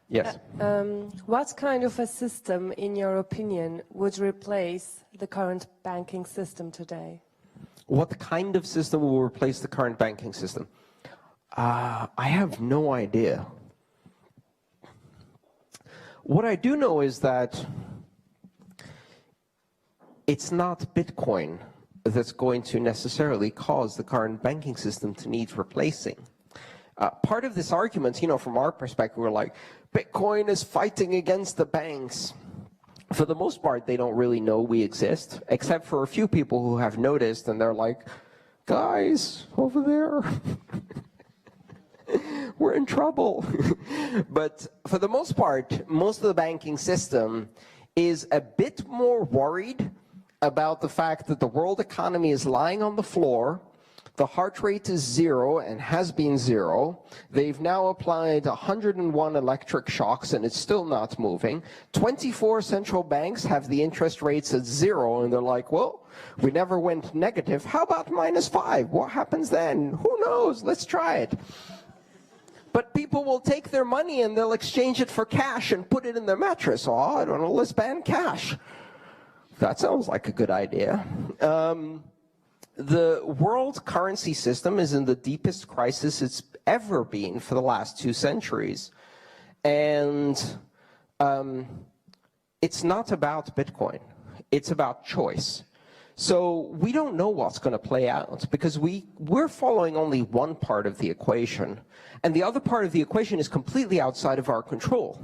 Yes. What kind of a system, in your opinion, would replace the current banking system today? What kind of system will replace the current banking system? I have no idea. What I do know is that it's not Bitcoin that's going to necessarily cause the current banking system to need replacing. Part of this argument, from our perspective, we're like, Bitcoin is fighting against the banks. For the most part, they don't really know we exist, except for a few people who have noticed, and they're like, guys, over there, we're in trouble. But for the most part, most of the banking system is a bit more worried about the fact that the world economy is lying on the floor. The heart rate is 0 and has been 0. They've now applied 101 electric shocks and it's still not moving. 24 central banks have the interest rates at 0 and they're like, well, we never went negative. How about -5? What happens then? Who knows? Let's try it. But people will take their money and they'll exchange it for cash and put it in their mattress. Oh, I don't know, let's ban cash. That sounds like a good idea. The world currency system is in the deepest crisis it's ever been for the last 2 centuries. And it's not about Bitcoin. It's about choice. So we don't know what's going to play out because we're following only one part of the equation. And the other part of the equation is completely outside of our control.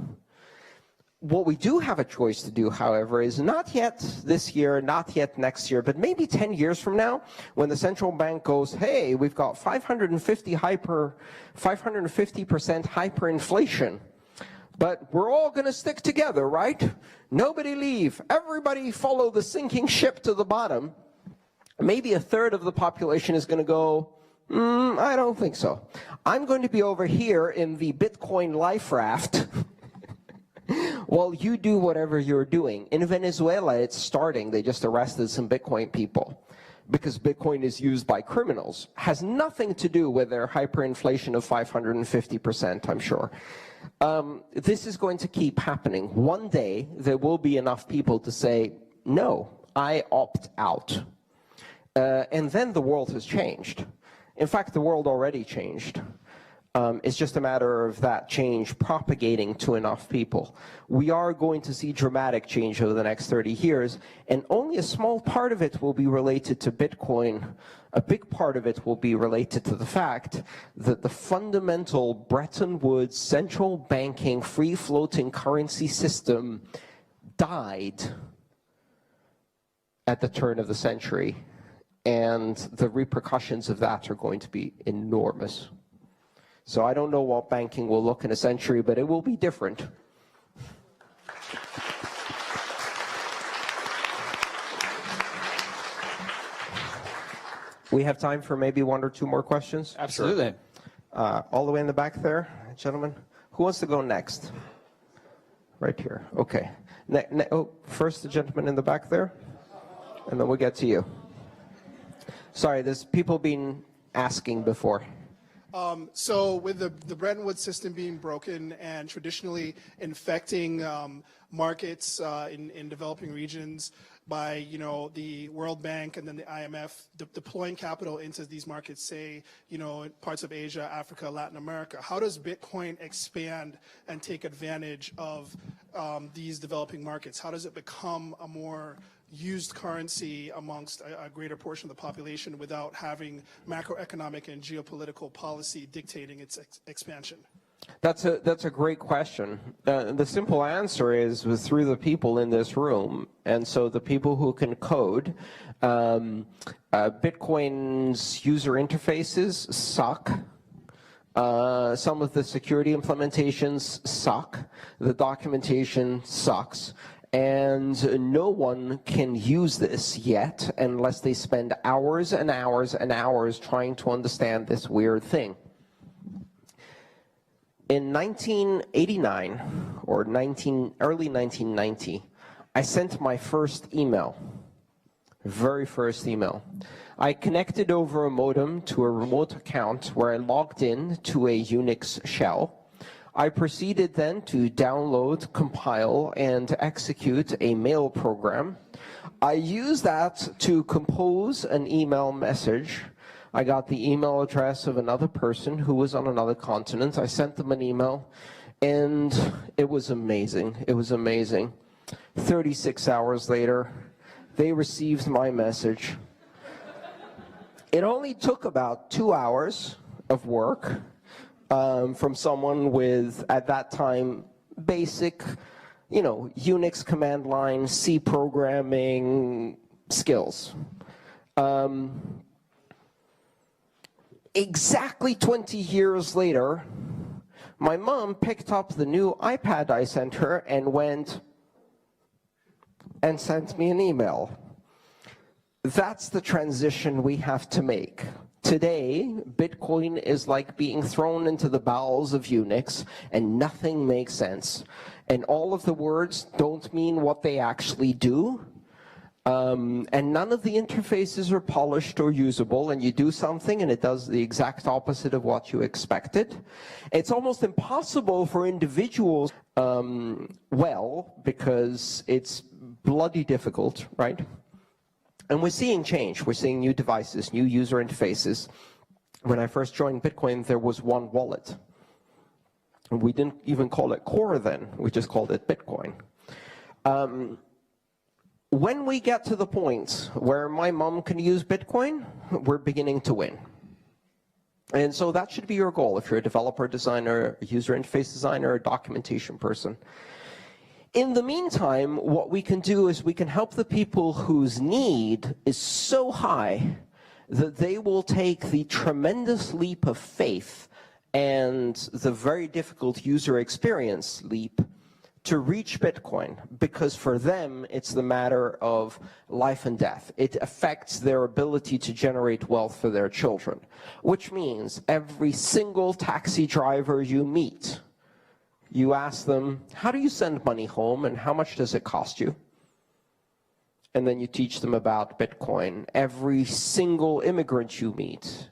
What we do have a choice to do, however, is not yet this year, not yet next year, but maybe 10 years from now, when the central bank goes, hey, we've got 550% hyperinflation, but we're all going to stick together, right? Nobody leave. Everybody follow the sinking ship to the bottom. Maybe a third of the population is going to go, I don't think so. I'm going to be over here in the Bitcoin life raft. Well, you do whatever you're doing. In Venezuela, it's starting. They just arrested some Bitcoin people because Bitcoin is used by criminals. Has nothing to do with their hyperinflation of 550%, I'm sure. This is going to keep happening. One day, there will be enough people to say, no, I opt out. And then the world has changed. In fact, the world already changed. It's just a matter of that change propagating to enough people. We are going to see dramatic change over the next 30 years, and only a small part of it will be related to Bitcoin. A big part of it will be related to the fact that the fundamental Bretton Woods central banking free-floating currency system died at the turn of the century, and the repercussions of that are going to be enormous. So I don't know what banking will look in a century, but it will be different. We have time for maybe 1 or 2 more questions? Absolutely. All the way in the back there, gentlemen. Who wants to go next? Right here. Okay. First the gentleman in the back there, and then we'll get to you. Sorry, there's people been asking before. So with the Bretton Woods system being broken and traditionally infecting markets in developing regions by the World Bank and then the IMF deploying capital into these markets, say parts of Asia, Africa, Latin America, how does Bitcoin expand and take advantage of these developing markets? How does it become a more used currency amongst a greater portion of the population without having macroeconomic and geopolitical policy dictating its expansion? That's a great question. The simple answer is through the people in this room. And so the people who can code, Bitcoin's user interfaces suck. Some of the security implementations suck. The documentation sucks. And no one can use this yet unless they spend hours and hours and hours trying to understand this weird thing. In 1989 or early 1990, I sent my first email, very first email. I connected over a modem to a remote account where I logged in to a Unix shell. I proceeded then to download, compile, and execute a mail program. I used that to compose an email message. I got the email address of another person who was on another continent. I sent them an email, and it was amazing. It was amazing. 36 hours later, they received my message. It only took about 2 hours of work from someone with, at that time, basic, Unix command line, C programming skills. Exactly 20 years later, my mom picked up the new iPad I sent her and went and sent me an email. That's the transition we have to make. Today, Bitcoin is like being thrown into the bowels of Unix, and nothing makes sense. And all of the words don't mean what they actually do. And none of the interfaces are polished or usable, and you do something and it does the exact opposite of what you expected. It's almost impossible for individuals, because it's bloody difficult, right? And we're seeing change. We're seeing new devices, new user interfaces. When I first joined Bitcoin, there was one wallet. We didn't even call it Core then. We just called it Bitcoin. When we get to the point where my mom can use Bitcoin, we're beginning to win. And so that should be your goal if you're a developer, designer, a user interface designer, a documentation person. In the meantime, what we can do is we can help the people whose need is so high that they will take the tremendous leap of faith and the very difficult user experience leap to reach Bitcoin, because for them, it's the matter of life and death. It affects their ability to generate wealth for their children, which means every single taxi driver you meet, you ask them, how do you send money home and how much does it cost you? And then you teach them about Bitcoin. Every single immigrant you meet,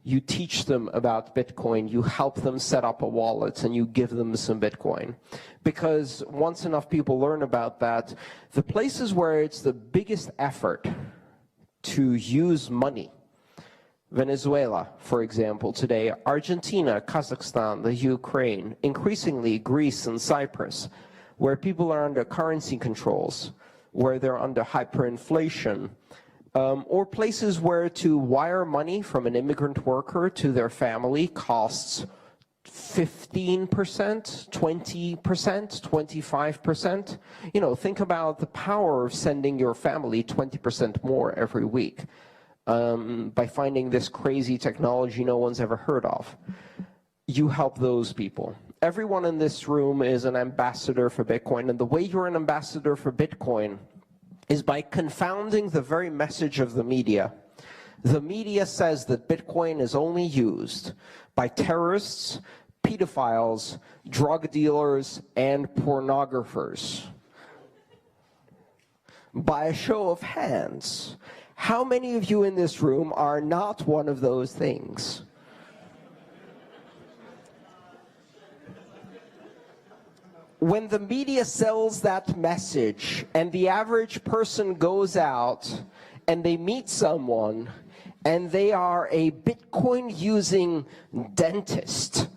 you teach them about Bitcoin, you help them set up a wallet, and you give them some Bitcoin. Because once enough people learn about that, the places where it's the biggest effort to use money, Venezuela, for example, today, Argentina, Kazakhstan, the Ukraine, increasingly Greece and Cyprus, where people are under currency controls, where they're under hyperinflation, or places where to wire money from an immigrant worker to their family costs 15%, 20%, 25%. Think about the power of sending your family 20% more every week by finding this crazy technology no one's ever heard of. You help those people. Everyone in this room is an ambassador for Bitcoin, and the way you're an ambassador for Bitcoin is by confounding the very message of the media. The media says that Bitcoin is only used by terrorists, pedophiles, drug dealers, and pornographers. By a show of hands, how many of you in this room are not one of those things? When the media sells that message and the average person goes out and they meet someone and they are a Bitcoin-using dentist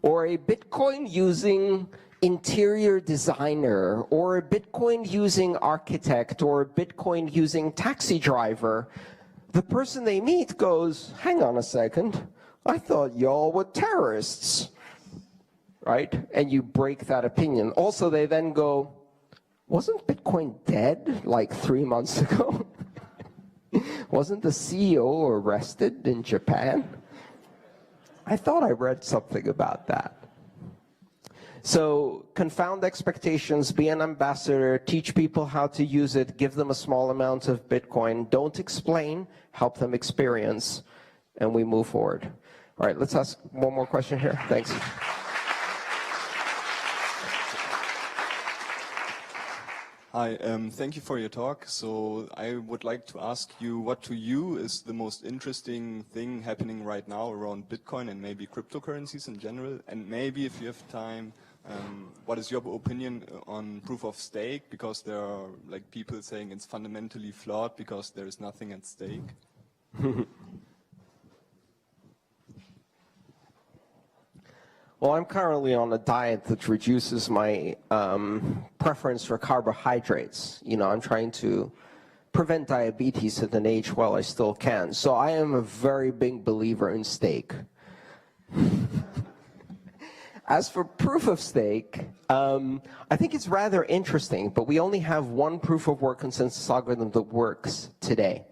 or a Bitcoin-using interior designer or a Bitcoin-using architect or a Bitcoin-using taxi driver, the person they meet goes, hang on a second, I thought y'all were terrorists. Right? And you break that opinion. Also, they then go, wasn't Bitcoin dead like 3 months ago? Wasn't the CEO arrested in Japan? I thought I read something about that. So confound expectations, be an ambassador, teach people how to use it, give them a small amount of Bitcoin. Don't explain, help them experience, and we move forward. All right, let's ask one more question here. Thanks. Hi, thank you for your talk. So I would like to ask you what to you is the most interesting thing happening right now around Bitcoin and maybe cryptocurrencies in general, and maybe if you have time, what is your opinion on proof of stake? Because there are like people saying it's fundamentally flawed because there is nothing at stake. Well, I'm currently on a diet that reduces my preference for carbohydrates. You know, I'm trying to prevent diabetes at an age while I still can. So I am a very big believer in steak. As for proof of stake, I think it's rather interesting, but we only have one proof of work consensus algorithm that works today.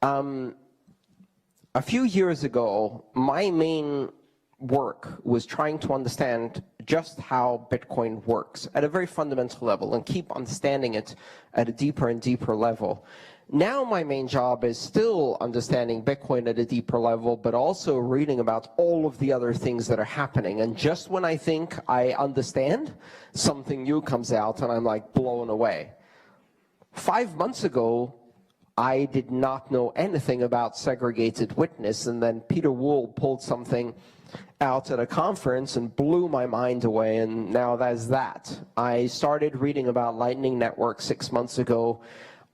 A few years ago, my main work was trying to understand just how Bitcoin works at a very fundamental level and keep understanding it at a deeper and deeper level. Now my main job is still understanding Bitcoin at a deeper level, but also reading about all of the other things that are happening. And just when I think I understand, something new comes out and I'm like blown away. 5 months ago, I did not know anything about segregated witness, and then Peter Wool pulled something out at a conference and blew my mind away, and now that's that. I started reading about Lightning Network 6 months ago.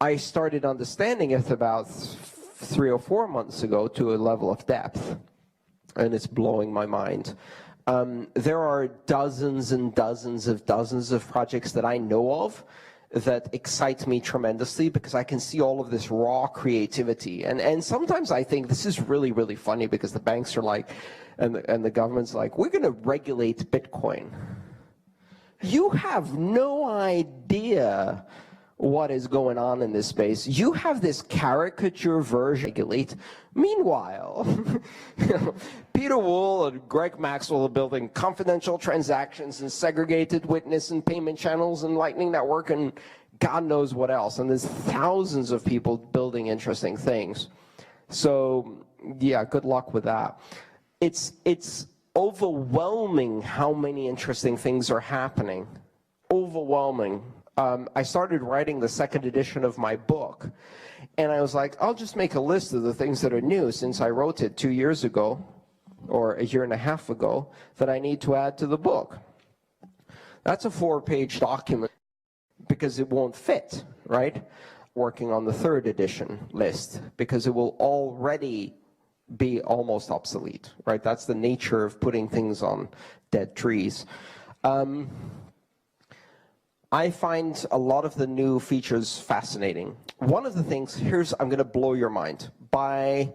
I started understanding it about 3 or 4 months ago to a level of depth, and it's blowing my mind. There are dozens and dozens of projects that I know of that excite me tremendously because I can see all of this raw creativity. And sometimes I think this is really, really funny because the banks are like, and the government's like, we're going to regulate Bitcoin. You have no idea what is going on in this space. You have this caricature version regulate. Meanwhile, Peter Wool and Greg Maxwell are building confidential transactions and segregated witness and payment channels and Lightning Network and God knows what else. And there's thousands of people building interesting things. So yeah, good luck with that. It's overwhelming how many interesting things are happening. Overwhelming. I started writing the second edition of my book, and I was like, I'll just make a list of the things that are new since I wrote it 2 years ago, or a year and a half ago, that I need to add to the book. That's a 4-page document because it won't fit, right? Working on the third edition list because it will already be almost obsolete, right? That's the nature of putting things on dead trees. I find a lot of the new features fascinating. One of the things, I'm going to blow your mind. By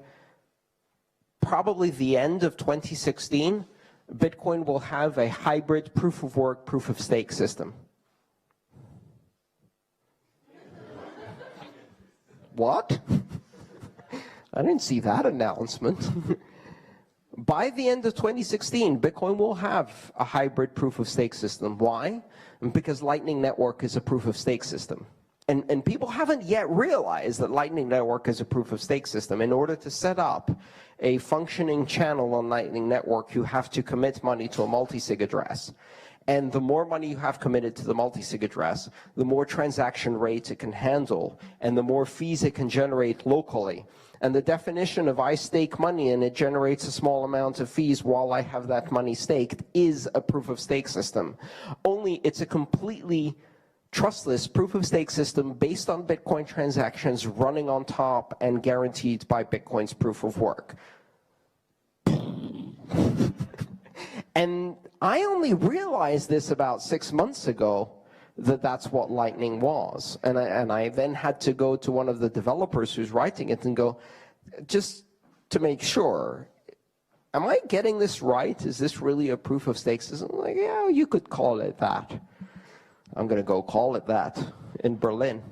probably the end of 2016, Bitcoin will have a hybrid proof of work, proof of stake system. What? I didn't see that announcement. By the end of 2016, Bitcoin will have a hybrid proof of stake system. Why? Because Lightning Network is a proof of stake system. And people haven't yet realized that Lightning Network is a proof of stake system. In order to set up a functioning channel on Lightning Network, you have to commit money to a multi-sig address. And the more money you have committed to the multi-sig address, the more transaction rates it can handle, and the more fees it can generate locally. And the definition of I stake money and it generates a small amount of fees while I have that money staked is a proof of stake system. Only it's a completely trustless proof of stake system based on Bitcoin transactions running on top and guaranteed by Bitcoin's proof of work. And I only realized this about 6 months ago, that that's what Lightning was. And I then had to go to one of the developers who's writing it and go, just to make sure, am I getting this right? Is this really a proof of stake system? I'm like, yeah, you could call it that. I'm going to go call it that in Berlin.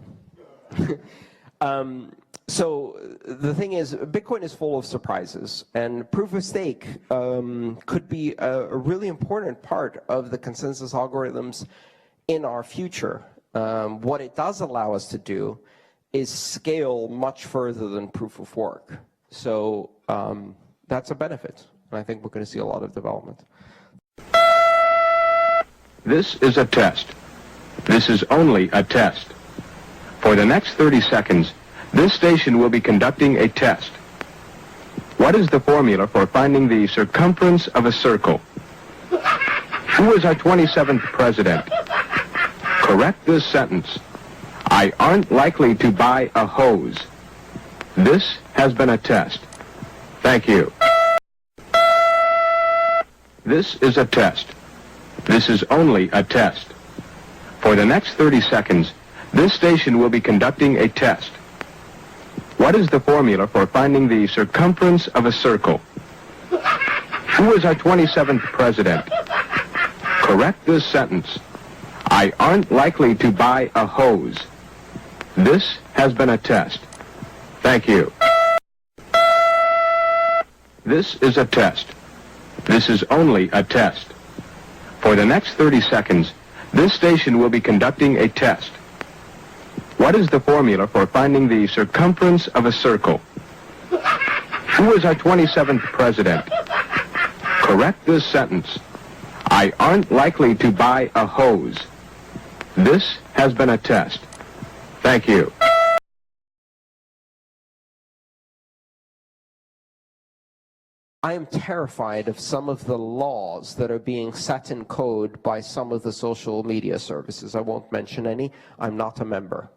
So the thing is, Bitcoin is full of surprises, and proof of stake could be a really important part of the consensus algorithms in our future. What it does allow us to do is scale much further than proof of work. So that's a benefit, and I think we're going to see a lot of development. This is a test. This is only a test. For the next 30 seconds, this station will be conducting a test. What is the formula for finding the circumference of a circle? Who is our 27th president? Correct this sentence. I aren't likely to buy a hose. This has been a test. Thank you. This is a test. This is only a test. For the next 30 seconds, this station will be conducting a test. What is the formula for finding the circumference of a circle? Who is our 27th president? Correct this sentence. I aren't likely to buy a hose. This has been a test. Thank you. This is a test. This is only a test. For the next 30 seconds, this station will be conducting a test. What is the formula for finding the circumference of a circle? Who is our 27th president? Correct this sentence. I aren't likely to buy a hose. This has been a test. Thank you. I am terrified of some of the laws that are being set in code by some of the social media services. I won't mention any. I'm not a member.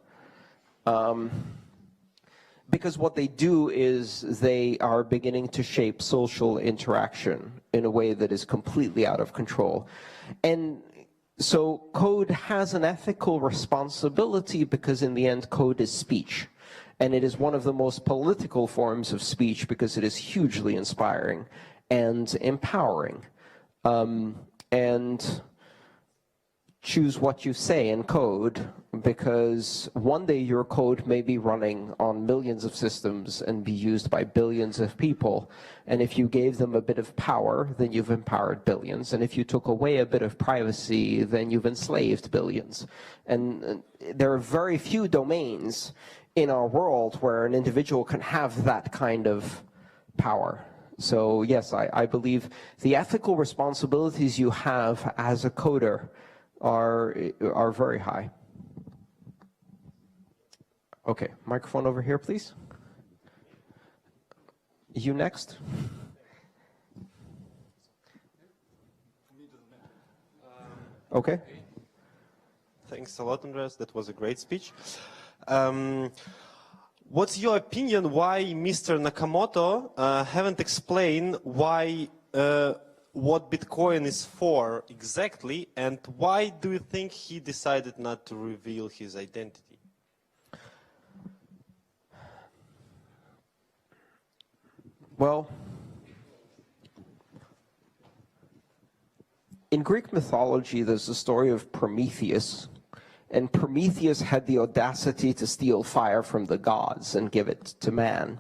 Because what they do is they are beginning to shape social interaction in a way that is completely out of control. And so code has an ethical responsibility because in the end code is speech. And it is one of the most political forms of speech because it is hugely inspiring and empowering. And choose what you say in code, because one day your code may be running on millions of systems and be used by billions of people. And if you gave them a bit of power, then you've empowered billions. And if you took away a bit of privacy, then you've enslaved billions. And there are very few domains in our world where an individual can have that kind of power. So yes, I believe the ethical responsibilities you have as a coder are very high. Okay, microphone over here, please. You next. Okay. Thanks a lot, Andreas. That was a great speech. What's your opinion why Mr. Nakamoto haven't explained why what Bitcoin is for exactly, and why do you think he decided not to reveal his identity? Well, in Greek mythology, there's the story of Prometheus. And Prometheus had the audacity to steal fire from the gods and give it to man.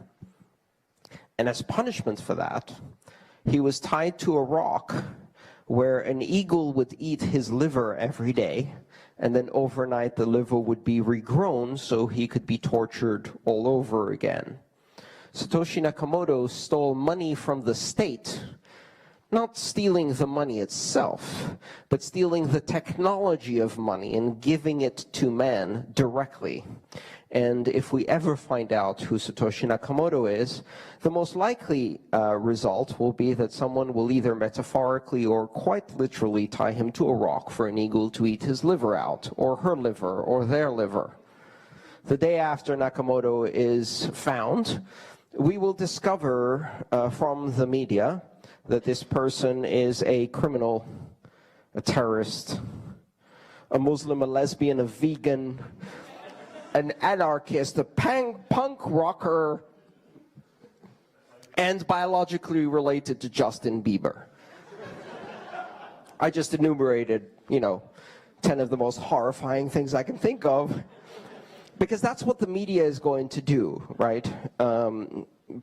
And as punishment for that, he was tied to a rock where an eagle would eat his liver every day, and then overnight the liver would be regrown so he could be tortured all over again. Satoshi Nakamoto stole money from the state, not stealing the money itself, but stealing the technology of money and giving it to man directly. And if we ever find out who Satoshi Nakamoto is, the most likely result will be that someone will either metaphorically or quite literally tie him to a rock for an eagle to eat his liver out, or her liver, or their liver. The day after Nakamoto is found, we will discover from the media that this person is a criminal, a terrorist, a Muslim, a lesbian, a vegan, an anarchist, a punk rocker, and biologically related to Justin Bieber. I just enumerated, 10 of the most horrifying things I can think of, because that's what the media is going to do, right?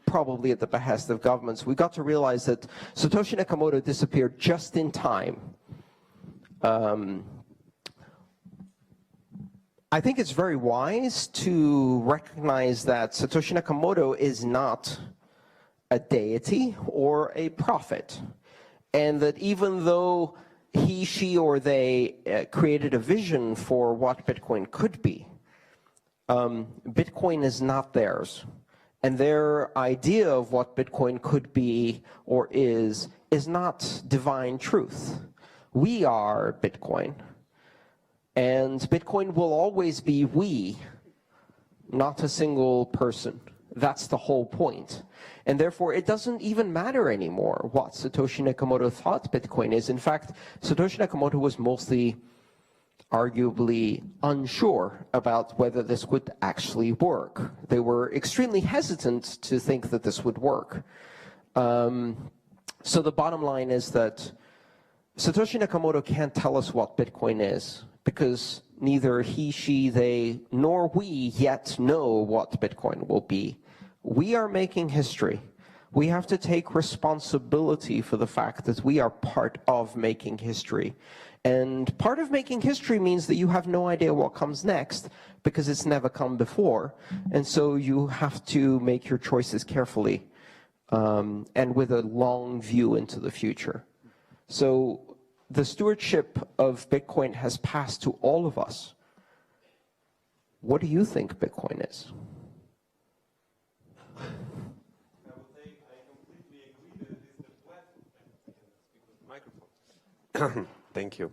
Probably at the behest of governments. We got to realize that Satoshi Nakamoto disappeared just in time. I think it's very wise to recognize that Satoshi Nakamoto is not a deity or a prophet, and that even though he, she, or they created a vision for what Bitcoin could be, Bitcoin is not theirs. And their idea of what Bitcoin could be or is not divine truth. We are Bitcoin. And Bitcoin will always be we, not a single person. That's the whole point. And therefore, it doesn't even matter anymore what Satoshi Nakamoto thought Bitcoin is. In fact, Satoshi Nakamoto was mostly arguably unsure about whether this would actually work. They were extremely hesitant to think that this would work. So the bottom line is that Satoshi Nakamoto can't tell us what Bitcoin is, because neither he, she, they, nor we yet know what Bitcoin will be. We are making history. We have to take responsibility for the fact that we are part of making history. And part of making history means that you have no idea what comes next, because it's never come before. And so you have to make your choices carefully and with a long view into the future. So the stewardship of Bitcoin has passed to all of us. What do you think Bitcoin is? I would say I completely agree that it is the platform. Thank you.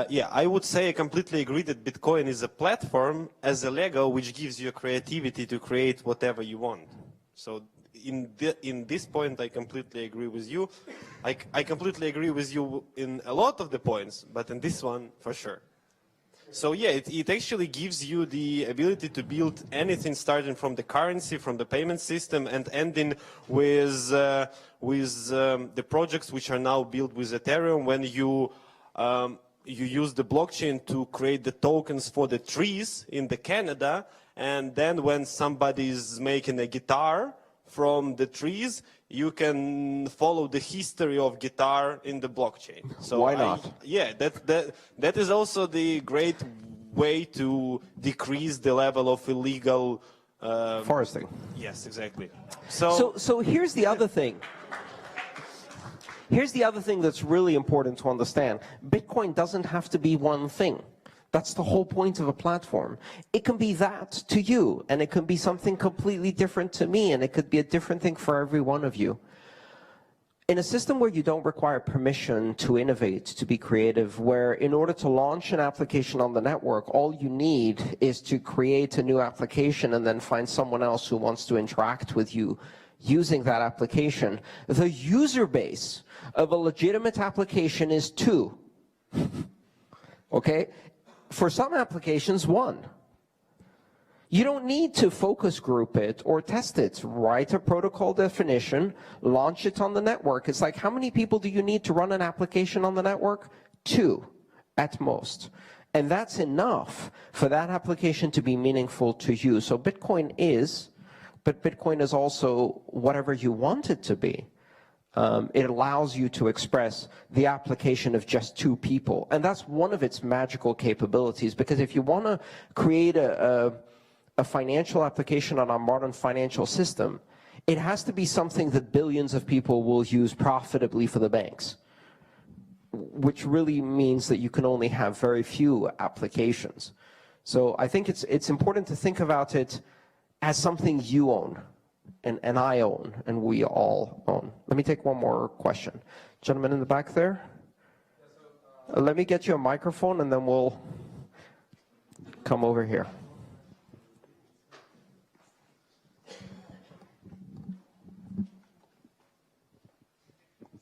Yeah, I would say I completely agree that Bitcoin is a platform as a Lego which gives you creativity to create whatever you want. So in this point, I completely agree with you. I completely agree with you in a lot of the points, but in this one, for sure. So yeah, it actually gives you the ability to build anything, starting from the currency, from the payment system, and ending with the projects which are now built with Ethereum. When you use the blockchain to create the tokens for the trees in the Canada, and then when somebody is making a guitar from the trees, you can follow the history of guitar in the blockchain. So why not? Yeah, that is also the great way to decrease the level of illegal foresting. Yes, exactly. So here's the other thing. Here's the other thing that's really important to understand. Bitcoin doesn't have to be one thing. That's the whole point of a platform. It can be that to you, and it can be something completely different to me, and it could be a different thing for every one of you. In a system where you don't require permission to innovate, to be creative, where in order to launch an application on the network, all you need is to create a new application and then find someone else who wants to interact with you using that application, the user base of a legitimate application is 2. Okay? For some applications, 1. You don't need to focus group it or test it. Write a protocol definition, launch it on the network. It's like, how many people do you need to run an application on the network? 2 at most. And that's enough for that application to be meaningful to you. So Bitcoin is, but Bitcoin is also whatever you want it to be. It allows you to express the application of just 2 people. And that's one of its magical capabilities, because if you want to create a financial application on our modern financial system, it has to be something that billions of people will use profitably for the banks, which really means that you can only have very few applications. So I think it's important to think about it as something you own. And I own, and we all own. Let me take one more question. Gentleman in the back there? Let me get you a microphone, and then we'll come over here.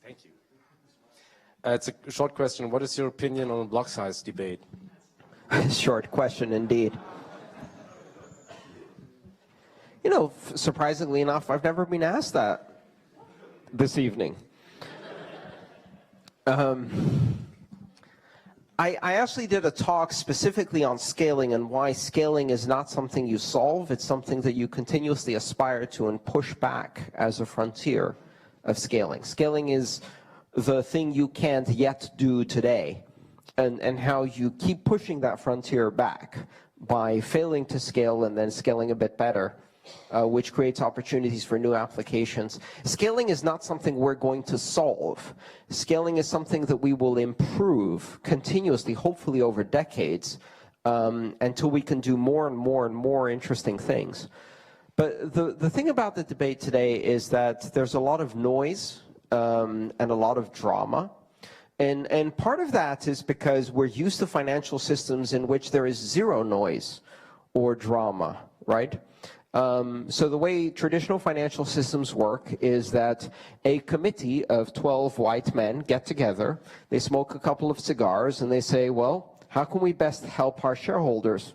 Thank you. It's a short question. What is your opinion on the block size debate? Short question indeed. You know, surprisingly enough, I've never been asked that this evening. I actually did a talk specifically on scaling and why scaling is not something you solve. It's something that you continuously aspire to and push back as a frontier of scaling. Scaling is the thing you can't yet do today, and how you keep pushing that frontier back by failing to scale and then scaling a bit better. Which creates opportunities for new applications. Scaling is not something we're going to solve. Scaling is something that we will improve continuously, hopefully over decades, until we can do more and more and more interesting things. But the thing about the debate today is that there's a lot of noise and a lot of drama. And part of that is because we're used to financial systems in which there is zero noise or drama, right? So the way traditional financial systems work is that a committee of 12 white men get together, they smoke a couple of cigars, and they say, well, how can we best help our shareholders?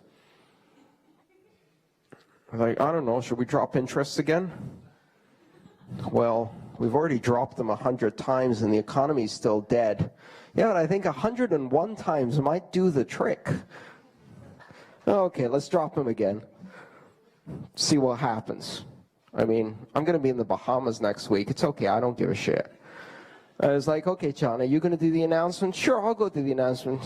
Like, I don't know, should we drop interest again? Well, we've already dropped them 100 times and the economy's still dead. Yeah, but I think 101 times might do the trick. Okay, let's drop them again. See what happens. I mean, I'm going to be in the Bahamas next week. It's okay, I don't give a shit. I was like, okay, John, are you going to do the announcement? Sure, I'll go do the announcement.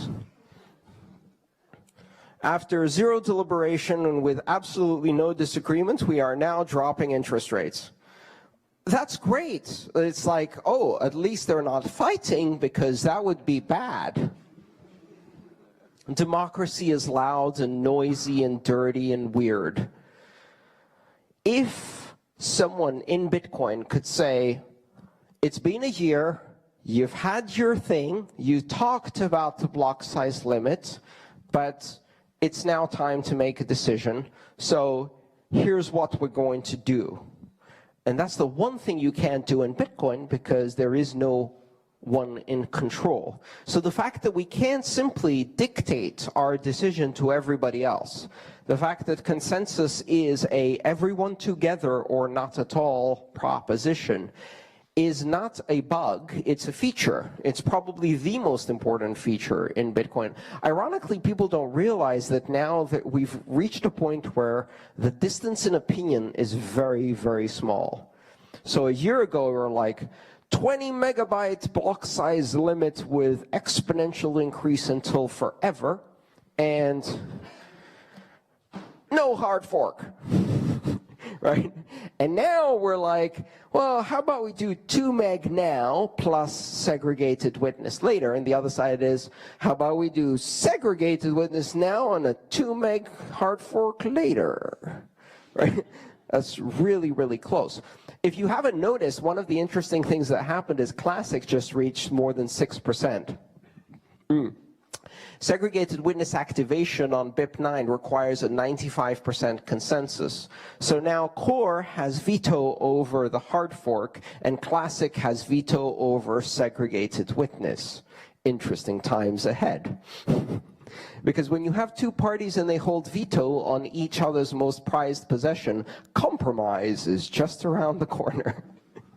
After zero deliberation and with absolutely no disagreement, we are now dropping interest rates. That's great. It's like, oh, at least they're not fighting, because that would be bad. Democracy is loud and noisy and dirty and weird. If someone in Bitcoin could say, it's been a year, you've had your thing, you talked about the block size limit, but it's now time to make a decision, so here's what we're going to do. And that's the one thing you can't do in Bitcoin, because there is no one in control. So the fact that we can't simply dictate our decision to everybody else, the fact that consensus is a everyone together or not at all proposition, is not a bug, it's a feature. It's probably the most important feature in Bitcoin. Ironically, people don't realize that now that we've reached a point where the distance in opinion is very, very small. So a year ago, we were like, 20 megabyte block size limit with exponential increase until forever, and no hard fork. Right? And now we're like, well, how about we do 2 meg now plus segregated witness later? And the other side is, how about we do segregated witness now and a 2 meg hard fork later? Right? That's really, really close. If you haven't noticed, one of the interesting things that happened is Classic just reached more than 6%. Segregated witness activation on BIP9 requires a 95% consensus. So now Core has veto over the hard fork, and Classic has veto over segregated witness. Interesting times ahead. Because when you have two parties and they hold veto on each other's most prized possession, compromise is just around the corner.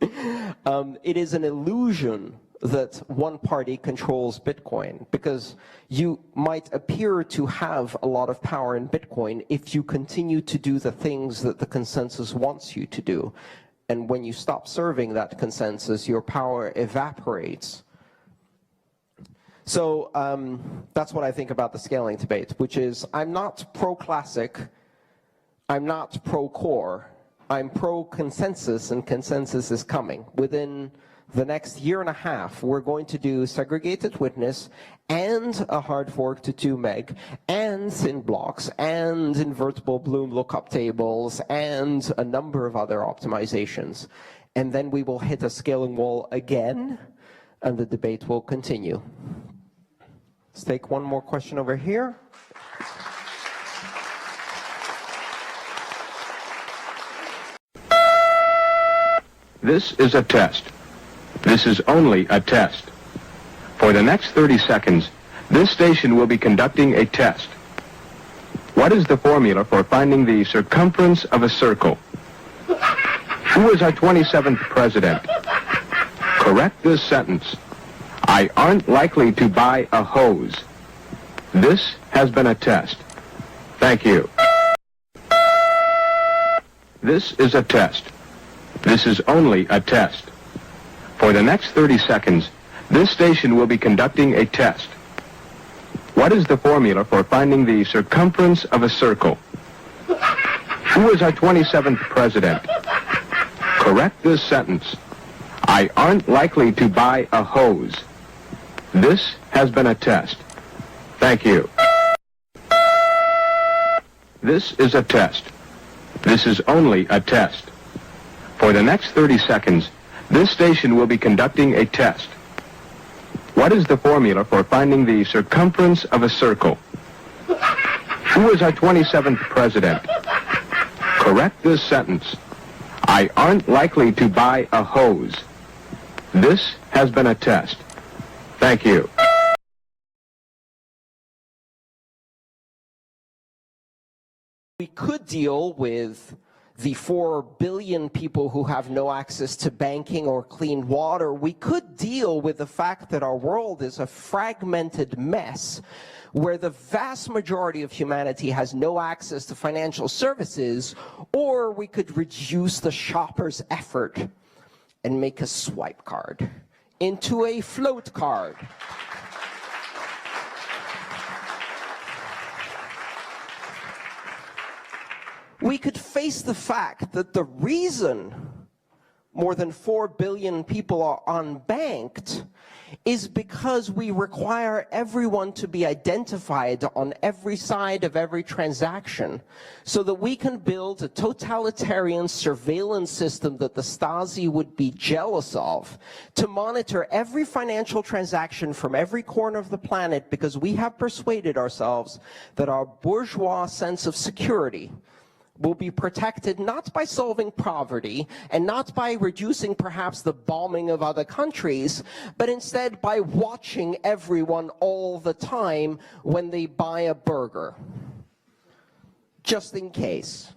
It is an illusion that one party controls Bitcoin, because you might appear to have a lot of power in Bitcoin if you continue to do the things that the consensus wants you to do. And when you stop serving that consensus, your power evaporates. So that's what I think about the scaling debate, which is I'm not pro-classic, I'm not pro-core, I'm pro-consensus, and consensus is coming. Within the next year and a half, we're going to do segregated witness and a hard fork to 2 meg, and thin blocks, and invertible Bloom lookup tables, and a number of other optimizations. And then we will hit a scaling wall again, and the debate will continue. Let's take one more question over here. This is a test. This is only a test. For the next 30 seconds, this station will be conducting a test. What is the formula for finding the circumference of a circle? Who is our 27th president? Correct this sentence. I aren't likely to buy a hose. This has been a test. Thank you. This is a test. This is only a test. For the next 30 seconds, this station will be conducting a test. What is the formula for finding the circumference of a circle? Who is our 27th president? Correct this sentence. I aren't likely to buy a hose. This has been a test. Thank you. This is a test. This is only a test. For the next 30 seconds, this station will be conducting a test. What is the formula for finding the circumference of a circle? Who is our 27th president? Correct this sentence. I aren't likely to buy a hose. This has been a test. Thank you. We could deal with the 4 billion people who have no access to banking or clean water. We could deal with the fact that our world is a fragmented mess where the vast majority of humanity has no access to financial services, or we could reduce the shopper's effort and make a swipe card into a float card. We could face the fact that the reason more than 4 billion people are unbanked is because we require everyone to be identified on every side of every transaction so that we can build a totalitarian surveillance system that the Stasi would be jealous of to monitor every financial transaction from every corner of the planet, because we have persuaded ourselves that our bourgeois sense of security will be protected not by solving poverty and not by reducing perhaps the bombing of other countries, but instead by watching everyone all the time when they buy a burger, just in case.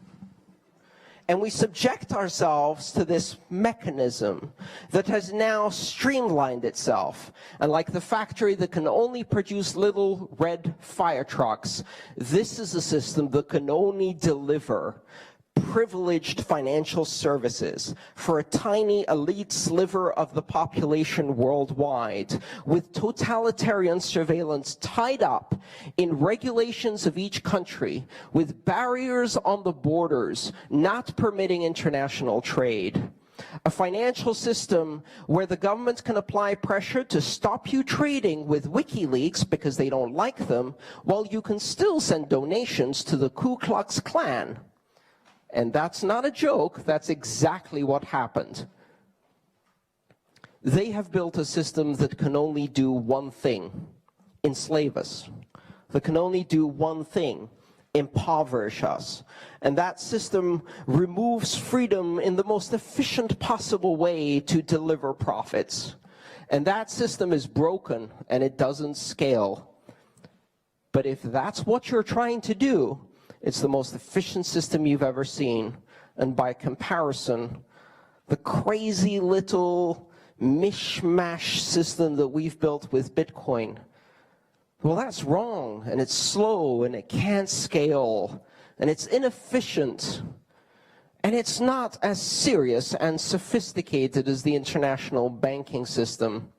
And we subject ourselves to this mechanism that has now streamlined itself. And like the factory that can only produce little red fire trucks, this is a system that can only deliver privileged financial services for a tiny elite sliver of the population worldwide, with totalitarian surveillance tied up in regulations of each country, with barriers on the borders not permitting international trade. A financial system where the government can apply pressure to stop you trading with WikiLeaks because they don't like them, while you can still send donations to the Ku Klux Klan. And that's not a joke, that's exactly what happened. They have built a system that can only do one thing: enslave us. That can only do one thing: impoverish us. And that system removes freedom in the most efficient possible way to deliver profits. And that system is broken and it doesn't scale. But if that's what you're trying to do, it's the most efficient system you've ever seen. And by comparison, the crazy little mishmash system that we've built with Bitcoin, well, that's wrong, and it's slow, and it can't scale, and it's inefficient, and it's not as serious and sophisticated as the international banking system,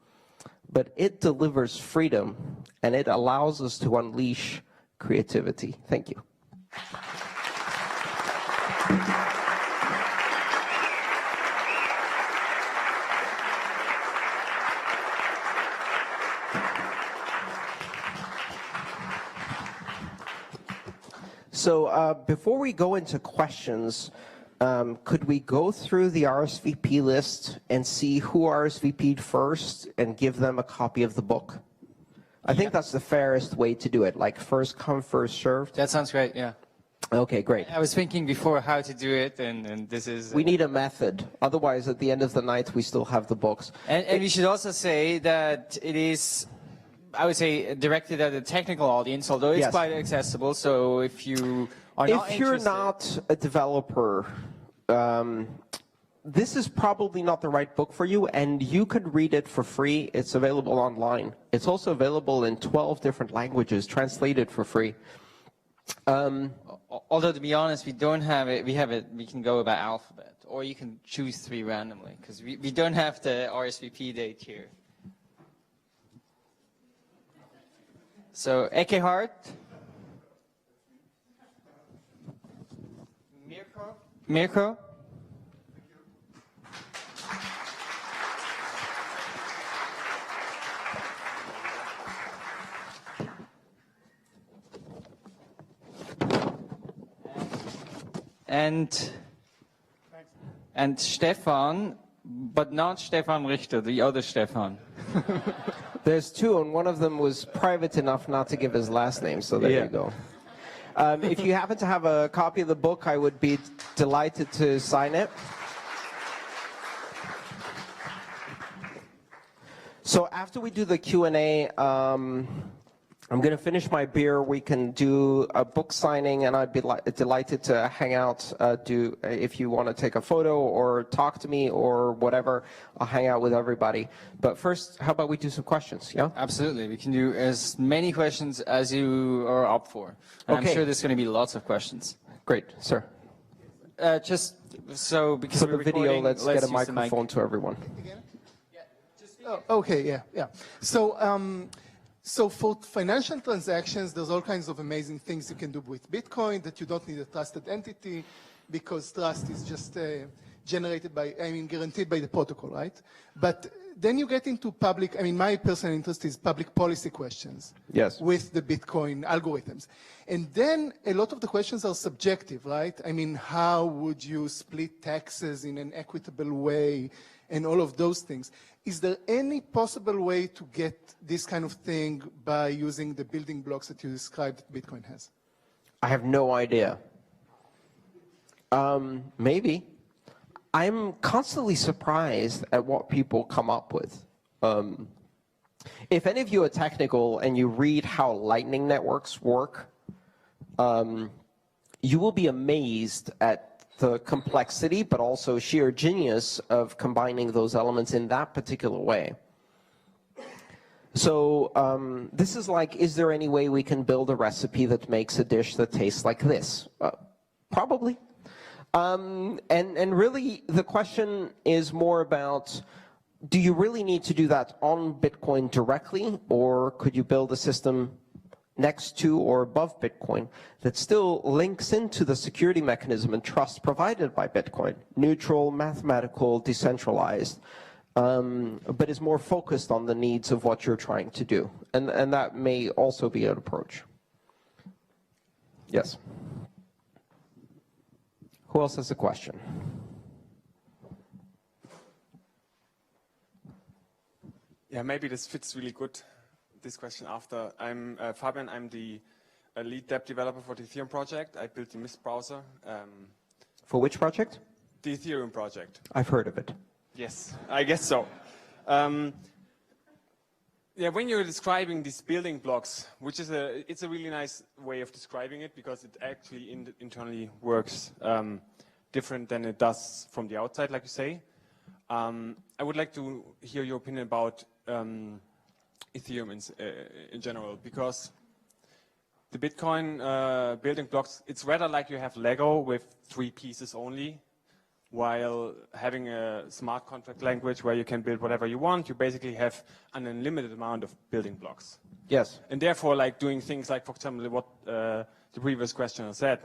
but it delivers freedom, and it allows us to unleash creativity. Thank you. So before we go into questions, could we go through the RSVP list and see who RSVP'd first and give them a copy of the book? I think that's the fairest way to do it, like first come, first served. That sounds great, yeah. Okay, great. I was thinking before how to do it, and this is... We need a method. Otherwise, at the end of the night, we still have the books. And we should also say that it is, I would say, directed at a technical audience, although it's quite accessible. So if you are not interested... If you're not a developer, this is probably not the right book for you, and you could read it for free. It's available online. It's also available in 12 different languages, translated for free. Although, to be honest, we don't have it. We can go by alphabet, or you can choose 3 randomly, because we don't have the RSVP date here. So, Ekehard, Mirko. and Stefan, but not Stefan Richter, the other Stefan. There's two, and one of them was private enough not to give his last name, so there you go. If you happen to have a copy of the book, I would be delighted to sign it. So after we do the Q&A, I'm going to finish my beer. We can do a book signing, and I'd be delighted to hang out. If you want to take a photo or talk to me or whatever, I'll hang out with everybody. But first, how about we do some questions? Yeah. Absolutely, we can do as many questions as you are up for. And Okay. I'm sure there's going to be lots of questions. Great, sir. Just so because For we're the video, recording, let's get a use the mic. microphone to everyone. Oh, okay, yeah. So for financial transactions, there's all kinds of amazing things you can do with Bitcoin that you don't need a trusted entity because trust is just guaranteed by the protocol, right? But then you get into my personal interest is public policy questions. Yes. With the Bitcoin algorithms. And then a lot of the questions are subjective, right? I mean, how would you split taxes in an equitable way and all of those things? Is there any possible way to get this kind of thing by using the building blocks that you described that Bitcoin has? I have no idea. Maybe. I'm constantly surprised at what people come up with. If any of you are technical and you read how Lightning networks work, you will be amazed at the complexity, but also sheer genius of combining those elements in that particular way. So this is like, is there any way we can build a recipe that makes a dish that tastes like this? Probably. And really, the question is more about, do you really need to do that on Bitcoin directly, or could you build a system next to or above Bitcoin that still links into the security mechanism and trust provided by Bitcoin, neutral, mathematical, decentralized, but is more focused on the needs of what you're trying to do. And that may also be an approach. Yes. Who else has a question? Yeah, maybe this fits really good, this question after. I'm Fabian, I'm the lead dev developer for the Ethereum project. I built the Mist browser. For which project? The Ethereum project. I've heard of it. Yes, I guess so. Yeah, when you're describing these building blocks, which is it's a really nice way of describing it because it actually internally works different than it does from the outside, like you say. I would like to hear your opinion about Ethereum in general, because the Bitcoin building blocks, it's rather like you have Lego with 3 pieces only, while having a smart contract language where you can build whatever you want, you basically have an unlimited amount of building blocks. Yes. And therefore, like doing things like, for example, what the previous questioner said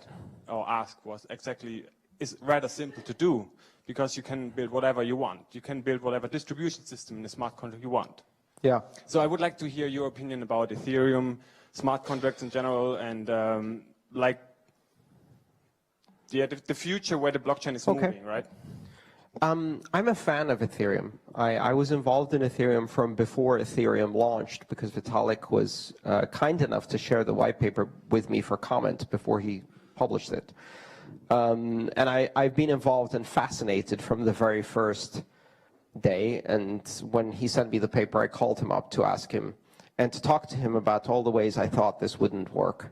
or asked was exactly, is rather simple to do, because you can build whatever you want. You can build whatever distribution system in a smart contract you want. Yeah. So I would like to hear your opinion about Ethereum, smart contracts in general, and like the future where the blockchain is moving, right? I'm a fan of Ethereum. I was involved in Ethereum from before Ethereum launched because Vitalik was kind enough to share the white paper with me for comment before he published it. And I've been involved and fascinated from the very first day. And when he sent me the paper, I called him up to ask him and to talk to him about all the ways I thought this wouldn't work.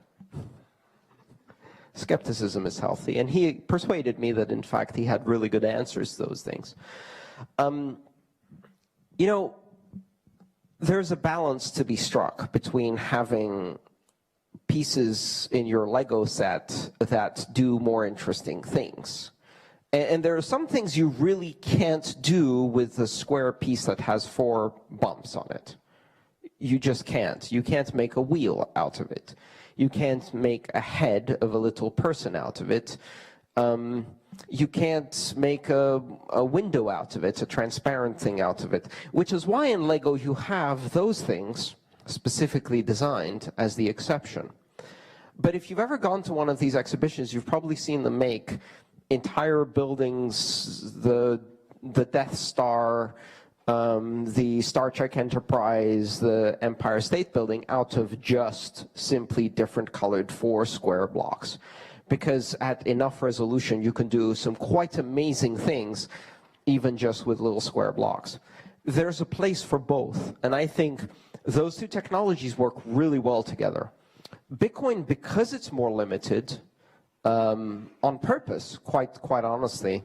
Skepticism is healthy, and he persuaded me that, in fact, he had really good answers to those things. You know, there's a balance to be struck between having pieces in your Lego set that do more interesting things. And there are some things you really can't do with a square piece that has 4 bumps on it. You just can't. You can't make a wheel out of it. You can't make a head of a little person out of it. You can't make a window out of it, a transparent thing out of it, which is why in Lego you have those things specifically designed as the exception. But if you've ever gone to one of these exhibitions, you've probably seen them make entire buildings, the Death Star, the Star Trek Enterprise, the Empire State Building out of just simply different colored 4 square blocks. Because at enough resolution, you can do some quite amazing things, even just with little square blocks. There's a place for both, and I think those two technologies work really well together. Bitcoin, because it's more limited, on purpose, quite honestly,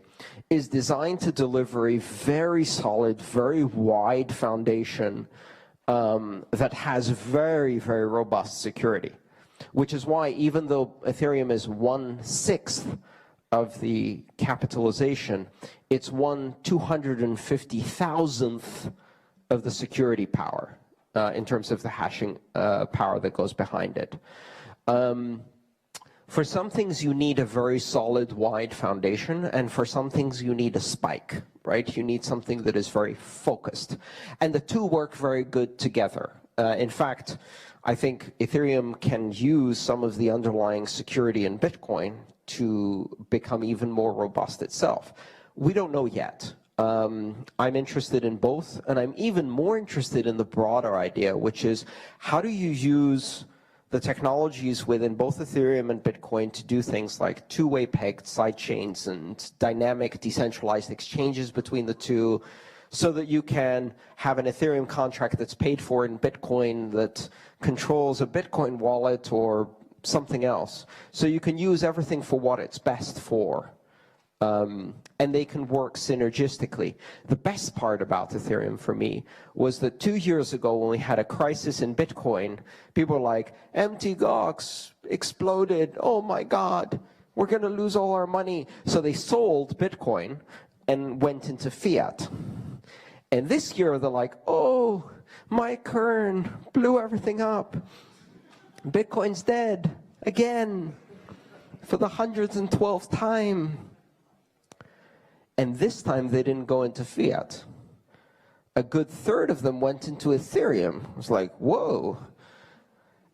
is designed to deliver a very solid, very wide foundation that has very, very robust security. Which is why, even though Ethereum is 1/6 of the capitalization, it's 1/250,000th of the security power in terms of the hashing power that goes behind it. For some things, you need a very solid, wide foundation, and for some things, you need a spike, right? You need something that is very focused. And the two work very good together. In fact, I think Ethereum can use some of the underlying security in Bitcoin to become even more robust itself. We don't know yet. I'm interested in both, and I'm even more interested in the broader idea, which is how do you use the technologies within both Ethereum and Bitcoin to do things like two-way pegged sidechains and dynamic decentralized exchanges between the two, so that you can have an Ethereum contract that's paid for in Bitcoin that controls a Bitcoin wallet or something else. So you can use everything for what it's best for. And they can work synergistically. The best part about Ethereum for me was that 2 years ago when we had a crisis in Bitcoin, people were like, Mt. Gox exploded, oh my God, we're going to lose all our money. So they sold Bitcoin and went into fiat. And this year they're like, oh, Mike Kern blew everything up. Bitcoin's dead again for the 112th time. And this time they didn't go into fiat. A good third of them went into Ethereum. It was like, whoa.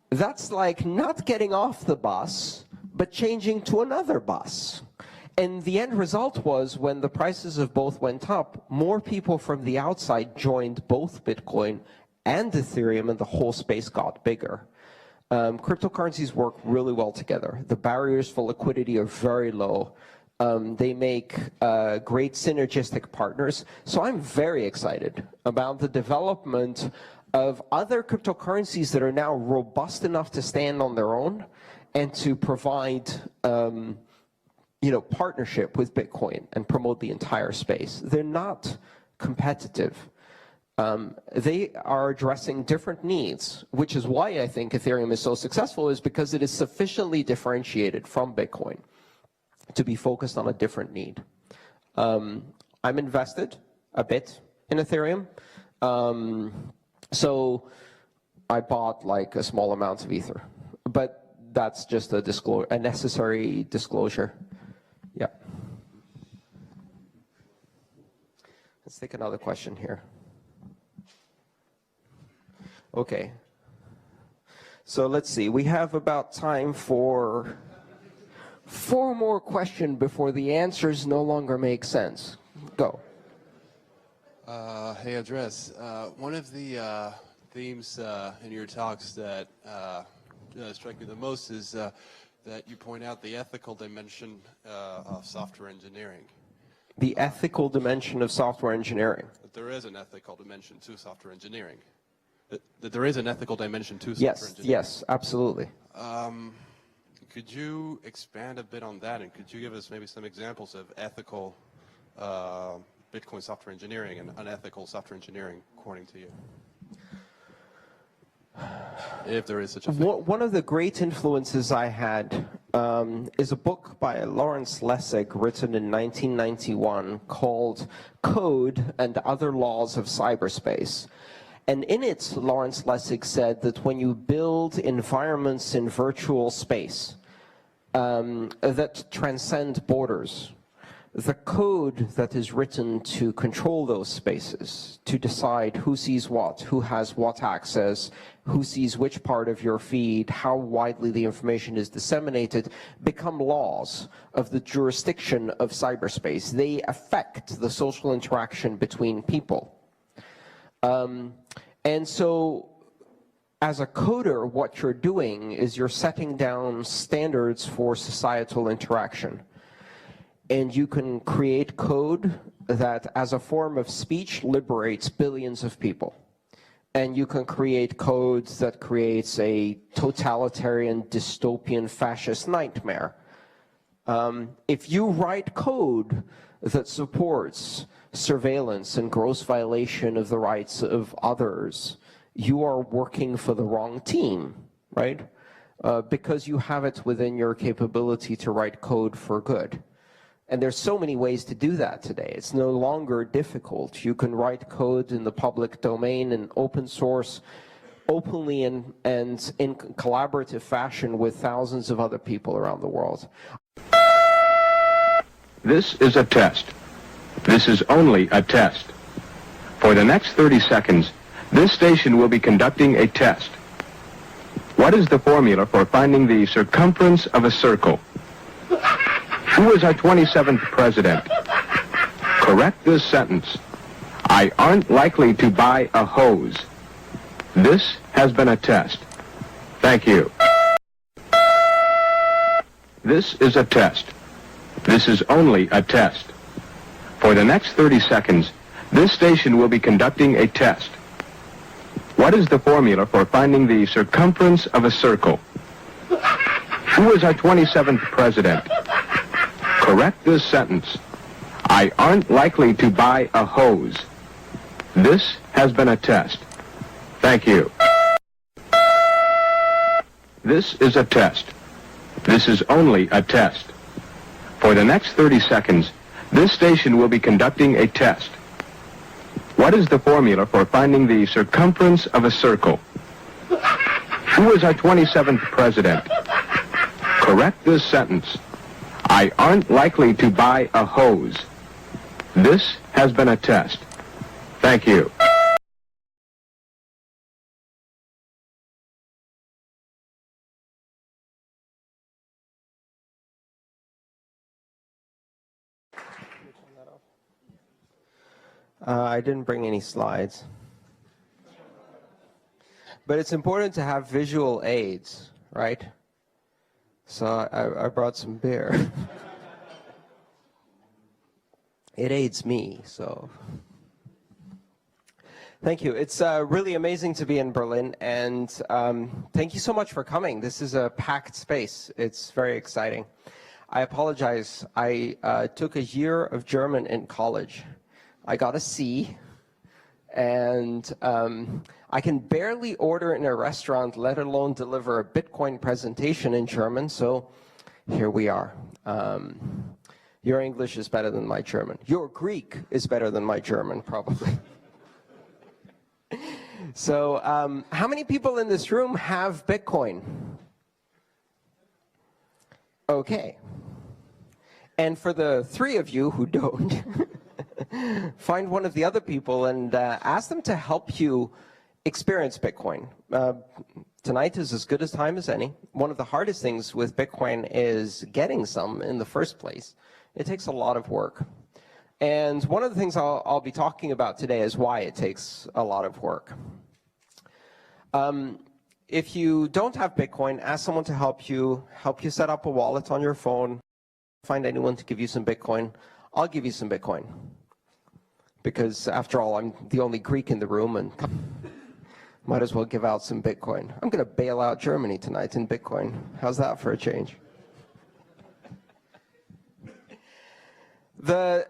That's like not getting off the bus, but changing to another bus. And the end result was when the prices of both went up, more people from the outside joined both Bitcoin and Ethereum, and the whole space got bigger. Cryptocurrencies work really well together. The barriers for liquidity are very low. They make great synergistic partners. So I'm very excited about the development of other cryptocurrencies that are now robust enough to stand on their own and to provide partnership with Bitcoin and promote the entire space. They're not competitive. They are addressing different needs, which is why I think Ethereum is so successful, is because it is sufficiently differentiated from Bitcoin to be focused on a different need. I'm invested a bit in Ethereum. So I bought like a small amount of Ether, but that's just a necessary disclosure. Yeah. Let's take another question here. Okay. So let's see. We have about time for 4 more questions before the answers no longer make sense. Go. Hey, Andres. One of the themes in your talks that strike me the most is that you point out the ethical dimension of software engineering. The ethical dimension of software engineering. That there is an ethical dimension to software engineering. That there is an ethical dimension to software engineering. Yes, absolutely. Could you expand a bit on that, and could you give us maybe some examples of ethical Bitcoin software engineering and unethical software engineering, according to you? If there is such a thing. One of the great influences I had is a book by Lawrence Lessig written in 1991 called Code and Other Laws of Cyberspace. And in it, Lawrence Lessig said that when you build environments in virtual space that transcend borders, the code that is written to control those spaces, to decide who sees what, who has what access, who sees which part of your feed, how widely the information is disseminated, become laws of the jurisdiction of cyberspace. They affect the social interaction between people. And so, as a coder, what you're doing is you're setting down standards for societal interaction. And you can create code that, as a form of speech, liberates billions of people. And you can create codes that creates a totalitarian, dystopian, fascist nightmare. If you write code that supports surveillance and gross violation of the rights of others, you are working for the wrong team, right? Because you have it within your capability to write code for good. And there's so many ways to do that today. It's no longer difficult. You can write code in the public domain and open source openly and in collaborative fashion with thousands of other people around the world. This is a test. This is only a test. For the next 30 seconds, this station will be conducting a test. What is the formula for finding the circumference of a circle? Who is our 27th president? Correct this sentence. I aren't likely to buy a hose. This has been a test. Thank you. This is a test. This is only a test. For the next 30 seconds, this station will be conducting a test. What is the formula for finding the circumference of a circle? Who is our 27th president? Correct this sentence. I aren't likely to buy a hose. This has been a test. Thank you. This is a test. This is only a test. For the next 30 seconds, this station will be conducting a test. What is the formula for finding the circumference of a circle? Who is our 27th president? Correct this sentence. I aren't likely to buy a hose. This has been a test. Thank you. I didn't bring any slides. But it's important to have visual aids, right? So I brought some beer. It aids me, so. Thank you. It's really amazing to be in Berlin, and thank you so much for coming. This is a packed space. It's very exciting. I apologize. I took a year of German in college. I got a C, and I can barely order in a restaurant, let alone deliver a Bitcoin presentation in German, so here we are. Your English is better than my German. Your Greek is better than my German, probably. So how many people in this room have Bitcoin? Okay. And for the 3 of you who don't, find one of the other people and ask them to help you experience Bitcoin. Tonight is as good a time as any. One of the hardest things with Bitcoin is getting some in the first place. It takes a lot of work. And one of the things I'll be talking about today is why it takes a lot of work. If you don't have Bitcoin, ask someone to help you set up a wallet on your phone. Find anyone to give you some Bitcoin. I'll give you some Bitcoin. Because after all, I'm the only Greek in the room and might as well give out some Bitcoin. I'm going to bail out Germany tonight in Bitcoin. How's that for a change? The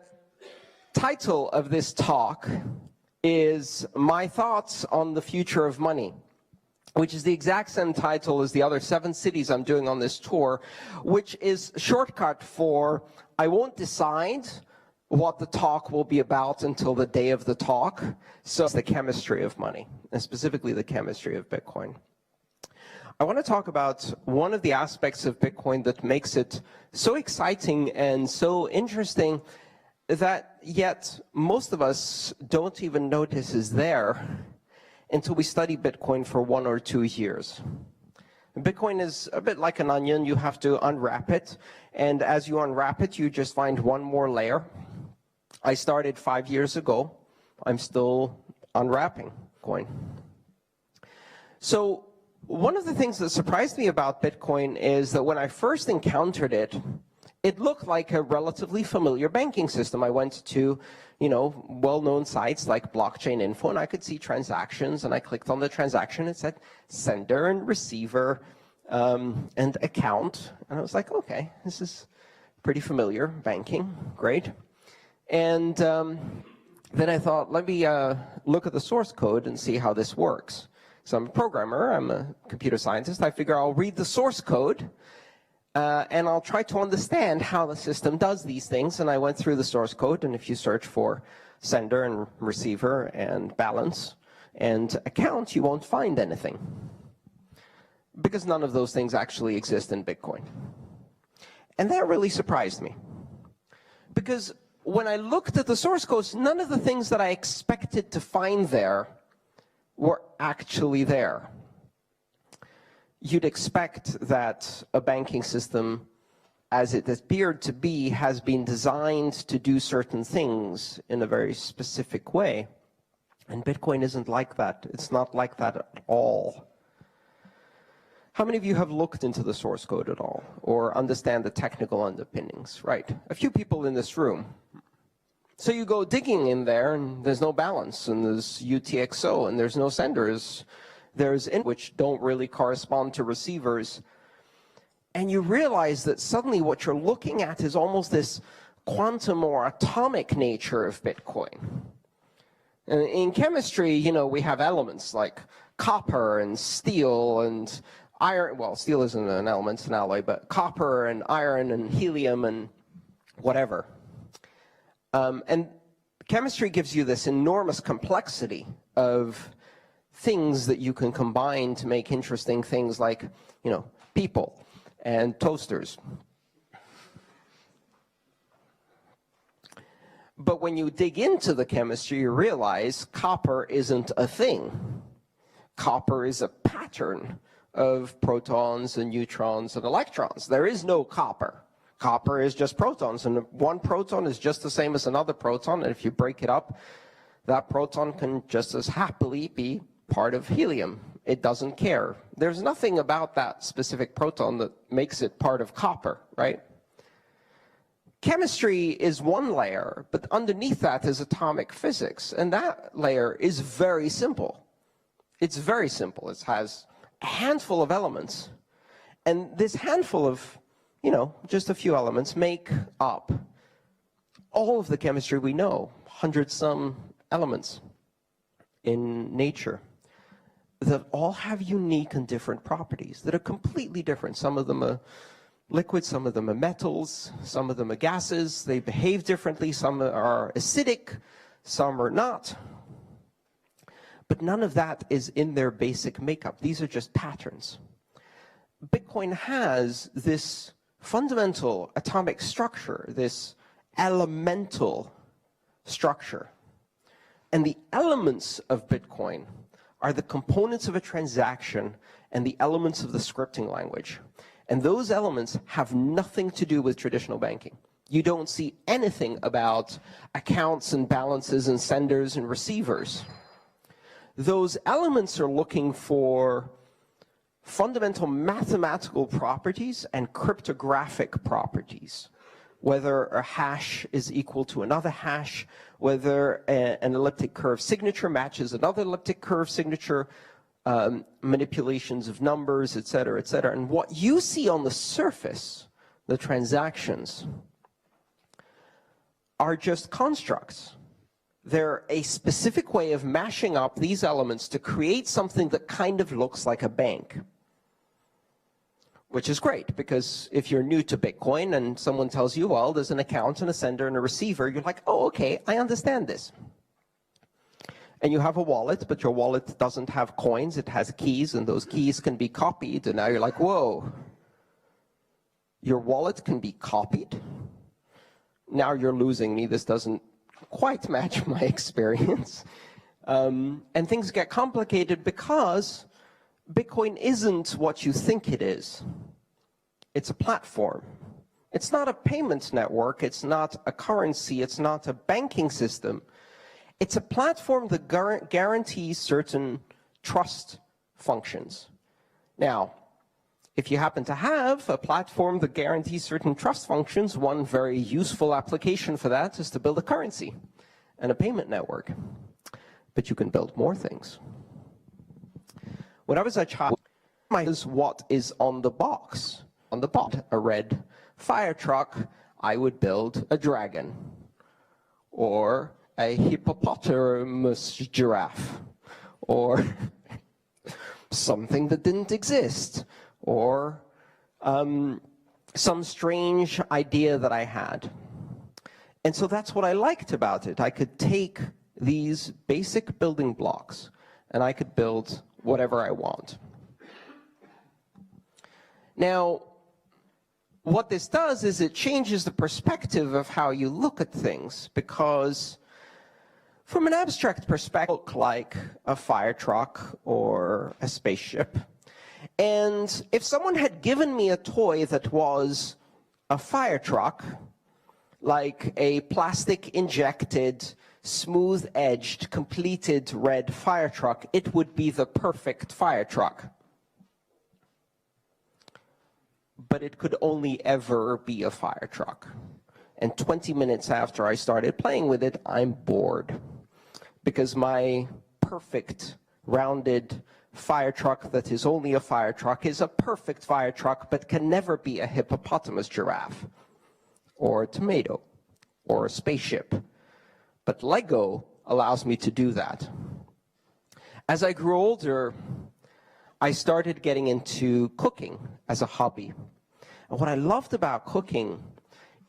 title of this talk is My Thoughts on the Future of Money, which is the exact same title as the other 7 cities I'm doing on this tour, which is shortcut for I won't decide what the talk will be about until the day of the talk. So it's the chemistry of money, and specifically the chemistry of Bitcoin. I want to talk about one of the aspects of Bitcoin that makes it so exciting and so interesting that yet most of us don't even notice is there until we study Bitcoin for 1 or 2 years. Bitcoin is a bit like an onion. You have to unwrap it, and as you unwrap it, you just find one more layer. I started 5 years ago. I'm still unwrapping Bitcoin. So one of the things that surprised me about Bitcoin is that when I first encountered it, it looked like a relatively familiar banking system. I went to, well-known sites like Blockchain Info, and I could see transactions, and I clicked on the transaction. It said sender and receiver and account, and I was like, okay, this is pretty familiar banking, great. And then I thought, let me look at the source code and see how this works. So I'm a programmer, I'm a computer scientist. I figure I'll read the source code and I'll try to understand how the system does these things. And I went through the source code, and if you search for sender and receiver and balance and account, you won't find anything, because none of those things actually exist in Bitcoin. And that really surprised me, because when I looked at the source codes, none of the things that I expected to find there were actually there. You'd expect that a banking system, as it appeared to be, has been designed to do certain things in a very specific way. And Bitcoin isn't like that. It's not like that at all. How many of you have looked into the source code at all, or understand the technical underpinnings? Right, a few people in this room. So you go digging in there, and there's no balance, and there's UTXO, and there's no senders. There's in which don't really correspond to receivers. And you realize that suddenly what you're looking at is almost this quantum or atomic nature of Bitcoin. And in chemistry, we have elements like copper and steel and iron. Well, steel isn't an element, it's an alloy, but copper and iron and helium and whatever. And chemistry gives you this enormous complexity of things that you can combine to make interesting things like, people and toasters. But when you dig into the chemistry, you realize copper isn't a thing. Copper is a pattern of protons and neutrons and electrons. There is no copper. Copper is just protons, and one proton is just the same as another proton, and if you break it up, that proton can just as happily be part of helium. It doesn't care. There's nothing about that specific proton that makes it part of copper, right? Chemistry is one layer, but underneath that is atomic physics, and that layer is very simple. It's very simple. It has a handful of elements, and this handful of, just a few elements make up all of the chemistry we know, 100-some elements in nature that all have unique and different properties that are completely different. Some of them are liquids, some of them are metals, some of them are gases. They behave differently. Some are acidic, some are not. But none of that is in their basic makeup. These are just patterns. Bitcoin has this fundamental atomic structure, this elemental structure. And the elements of Bitcoin are the components of a transaction and the elements of the scripting language. And those elements have nothing to do with traditional banking. You don't see anything about accounts and balances and senders and receivers. Those elements are looking for fundamental mathematical properties and cryptographic properties, whether a hash is equal to another hash, whether an elliptic curve signature matches another elliptic curve signature, manipulations of numbers, et cetera, et cetera. And what you see on the surface, the transactions, are just constructs. They're a specific way of mashing up these elements to create something that kind of looks like a bank. Which is great, because if you're new to Bitcoin and someone tells you, well, there's an account and a sender and a receiver, you're like, oh, okay, I understand this. and you have a wallet, but your wallet doesn't have coins, it has keys, and those keys can be copied, and now you're like, whoa, your wallet can be copied? Now you're losing me, this doesn't quite match my experience. And things get complicated because Bitcoin isn't what you think it is. It's a platform. It's not a payment network, it's not a currency, it's not a banking system. It's a platform that guarantees certain trust functions. Now, if you happen to have a platform that guarantees certain trust functions, one very useful application for that is to build a currency and a payment network. But you can build more things. When I was a child, what is on the box? On the box, a red fire truck, I would build a dragon, or a hippopotamus giraffe, or something that didn't exist, or some strange idea that I had. And so that's what I liked about it. I could take these basic building blocks and I could build whatever I want. Now, what this does is it changes the perspective of how you look at things, because from an abstract perspective, it look like a fire truck or a spaceship. And if someone had given me a toy that was a fire truck, like a plastic-injected, smooth-edged, completed red fire truck, it would be the perfect fire truck. But it could only ever be a fire truck. And 20 minutes after I started playing with it, I'm bored. Because my perfect, rounded fire truck that is only a fire truck is a perfect fire truck, but can never be a hippopotamus giraffe, or a tomato, or a spaceship. But Lego allows me to do that. As I grew older, I started getting into cooking as a hobby. And what I loved about cooking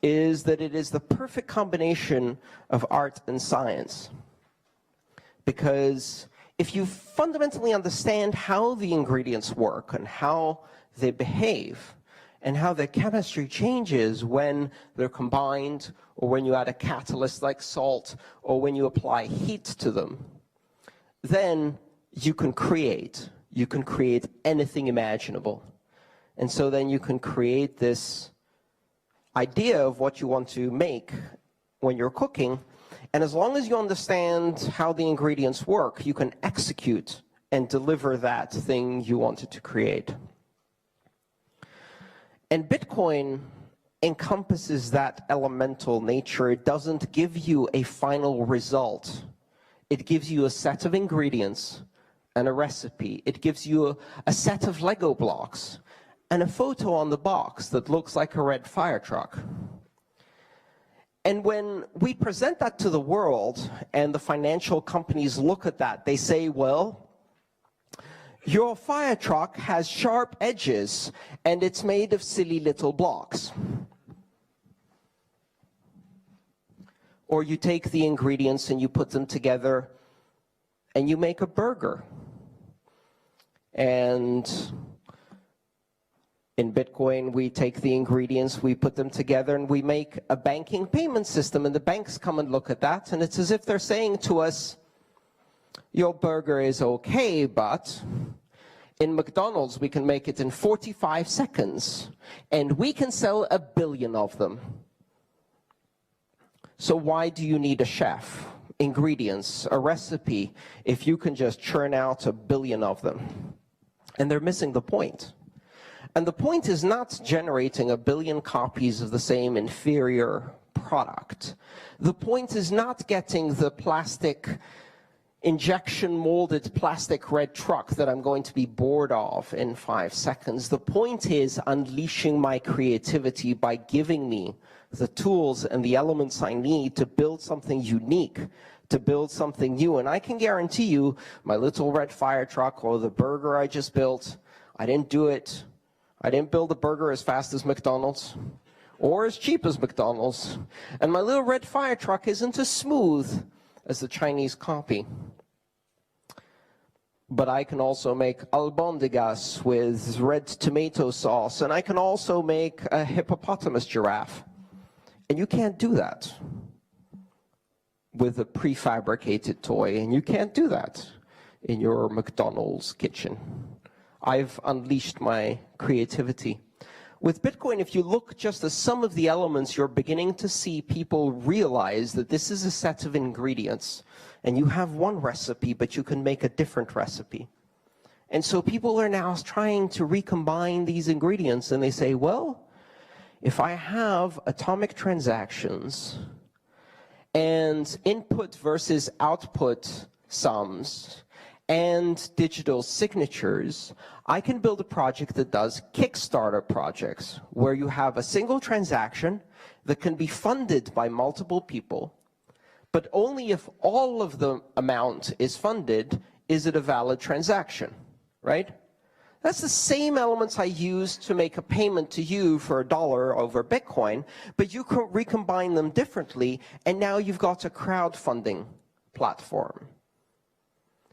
is that it is the perfect combination of art and science. Because if you fundamentally understand how the ingredients work and how they behave, and how their chemistry changes when they're combined, or when you add a catalyst like salt, or when you apply heat to them, then you can create. You can create anything imaginable. And so then you can create this idea of what you want to make when you're cooking. And as long as you understand how the ingredients work, you can execute and deliver that thing you wanted to create. And Bitcoin encompasses that elemental nature. It doesn't give you a final result. It gives you a set of ingredients and a recipe. It gives you a set of Lego blocks and a photo on the box that looks like a red fire truck. And when we present that to the world and the financial companies look at that, they say, well, your fire truck has sharp edges and it's made of silly little blocks. Or you take the ingredients and you put them together and you make a burger. And in Bitcoin, we take the ingredients, we put them together, and we make a banking payment system. And the banks come and look at that, and it's as if they're saying to us, your burger is okay, but in McDonald's, we can make it in 45 seconds, and we can sell 1 billion of them. So why do you need a chef, ingredients, a recipe, if you can just churn out 1 billion of them? And they're missing the point. And the point is not generating 1 billion copies of the same inferior product. The point is not getting the plastic, injection molded plastic red truck that I'm going to be bored of in 5 seconds. The point is unleashing my creativity by giving me the tools and the elements I need to build something unique, to build something new. And I can guarantee you, my little red fire truck or the burger I just built, I didn't build a burger as fast as McDonald's or as cheap as McDonald's. And my little red fire truck isn't as smooth as the Chinese copy. But I can also make albondigas with red tomato sauce, and I can also make a hippopotamus giraffe. And you can't do that with a prefabricated toy, and you can't do that in your McDonald's kitchen. I've unleashed my creativity. With Bitcoin, if you look just at some of the elements, you're beginning to see people realize that this is a set of ingredients, and you have one recipe, but you can make a different recipe. And so people are now trying to recombine these ingredients, and they say, well, if I have atomic transactions and input versus output sums and digital signatures, I can build a project that does Kickstarter projects, where you have a single transaction that can be funded by multiple people, but only if all of the amount is funded is it a valid transaction, right? That's the same elements I used to make a payment to you for $1 over Bitcoin, but you can recombine them differently, and now you've got a crowdfunding platform.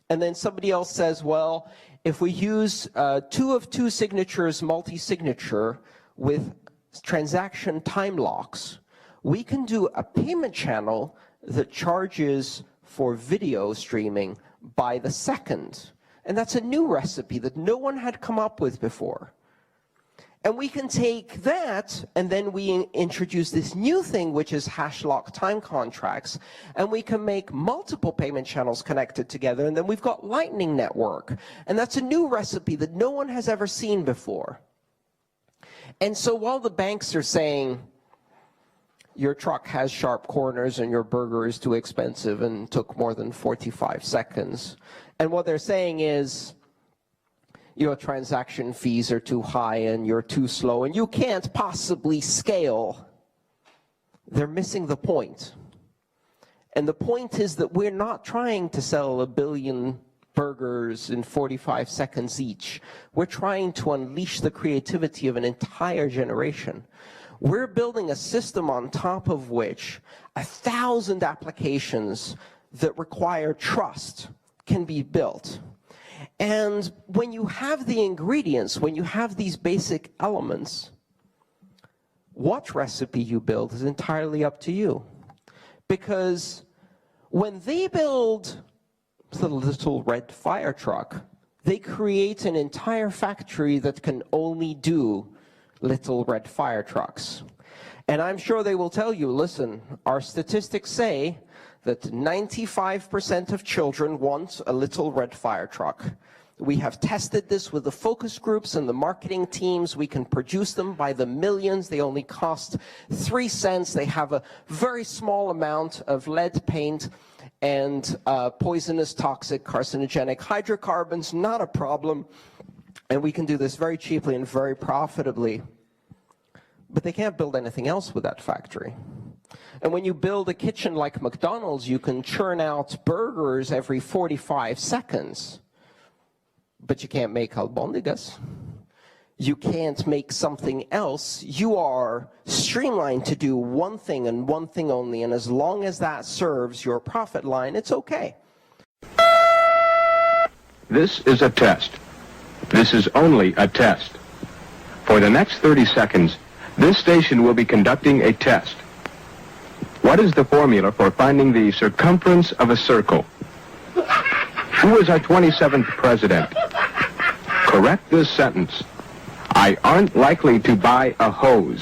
And then somebody else says, well, if we use 2 of 2 signatures multi-signature with transaction time locks, we can do a payment channel that charges for video streaming by the second. And that's a new recipe that no one had come up with before. And we can take that, and then we introduce this new thing, which is hash lock time contracts, and we can make multiple payment channels connected together, and then we've got Lightning Network. And that's a new recipe that no one has ever seen before. And so while the banks are saying, your truck has sharp corners and your burger is too expensive and took more than 45 seconds, and what they're saying is, your transaction fees are too high and you're too slow and you can't possibly scale, they're missing the point. And the point is that we're not trying to sell 1 billion burgers in 45 seconds each. We're trying to unleash the creativity of an entire generation. We're building a system on top of which 1,000 applications that require trust can be built. And when you have the ingredients, when you have these basic elements, what recipe you build is entirely up to you. Because when they build the little red fire truck, they create an entire factory that can only do little red fire trucks. And I'm sure they will tell you, listen, our statistics say that 95% of children want a little red fire truck. We have tested this with the focus groups and the marketing teams. We can produce them by the millions. They only cost 3 cents. They have a very small amount of lead paint and poisonous, toxic, carcinogenic hydrocarbons, not a problem. And we can do this very cheaply and very profitably. But they can't build anything else with that factory. And when you build a kitchen like McDonald's, you can churn out burgers every 45 seconds. But you can't make albondigas. You can't make something else. You are streamlined to do one thing and one thing only, and as long as that serves your profit line, it's okay. This is a test. This is only a test. For the next 30 seconds, this station will be conducting a test. What is the formula for finding the circumference of a circle? Who is our 27th president? Correct this sentence. I aren't likely to buy a hose.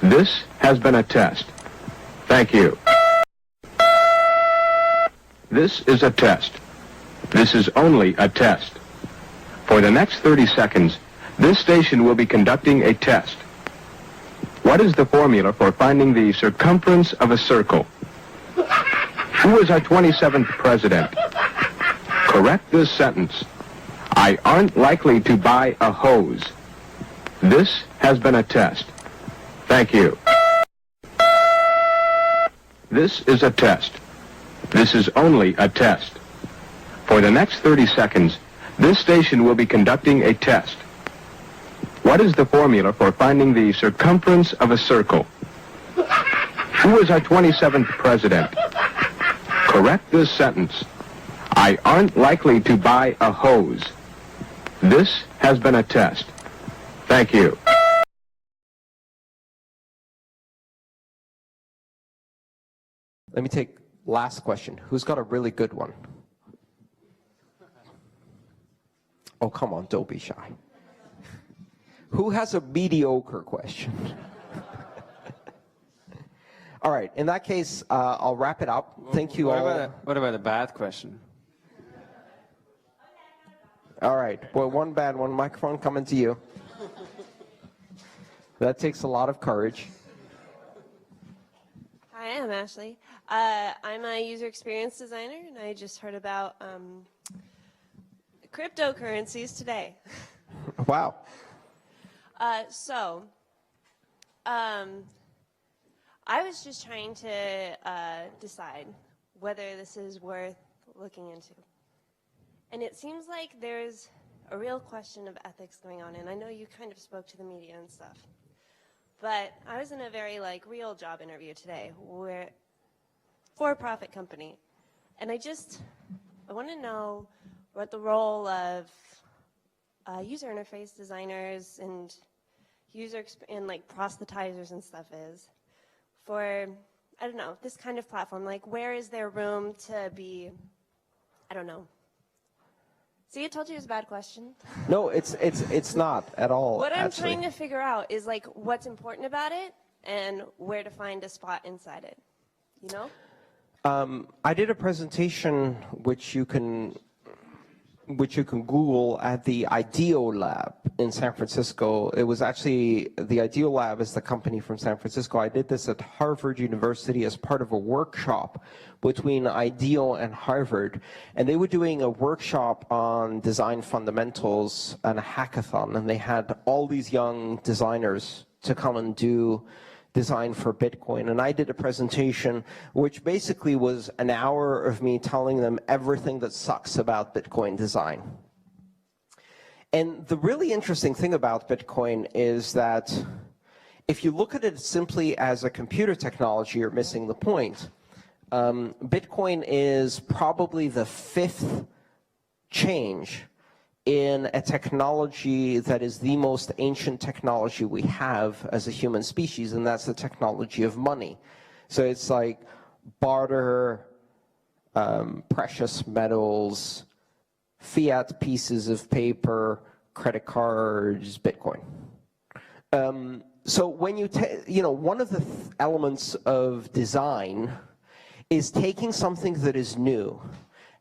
This has been a test. Thank you. This is a test. This is only a test. For the next 30 seconds, this station will be conducting a test. What is the formula for finding the circumference of a circle? Who is our 27th president? Correct this sentence. I aren't likely to buy a hose. This has been a test. Thank you. This is a test. This is only a test. For the next 30 seconds, this station will be conducting a test. What is the formula for finding the circumference of a circle? Who is our 27th president? Correct this sentence. I aren't likely to buy a hose. This has been a test. Thank you. Let me take last question. Who's got a really good one? Oh, come on, don't be shy. Who has a mediocre question? All right, in that case, I'll wrap it up. Thank you all. What about a bad question? All right, well, one bad one, microphone coming to you. That takes a lot of courage. Hi, I'm Ashley. I'm a user experience designer, and I just heard about cryptocurrencies today. Wow. I was just trying to decide whether this is worth looking into. And it seems like there's a real question of ethics going on, and I know you kind of spoke to the media and stuff. But I was in a very real job interview today, where for-profit company, and I want to know what the role of user interface designers and proselytizers and stuff is for, I don't know, this kind of platform. Where is there room to be, I don't know. See, I told you it was a bad question. No, it's not at all. What I'm actually. trying to figure out is what's important about it and where to find a spot inside it. You know? I did a presentation which you can Google at the IDEO Lab in San Francisco. It was actually, the IDEO Lab is the company from San Francisco. I did this at Harvard University as part of a workshop between IDEO and Harvard. And they were doing a workshop on design fundamentals and a hackathon. And they had all these young designers to come and do design for Bitcoin. And I did a presentation which basically was an hour of me telling them everything that sucks about Bitcoin design. And the really interesting thing about Bitcoin is that if you look at it simply as a computer technology, you're missing the point. Bitcoin is probably the 5th change in a technology that is the most ancient technology we have as a human species, and that's the technology of money. So it's like barter, precious metals, fiat pieces of paper, credit cards, Bitcoin. So when one of the elements of design is taking something that is new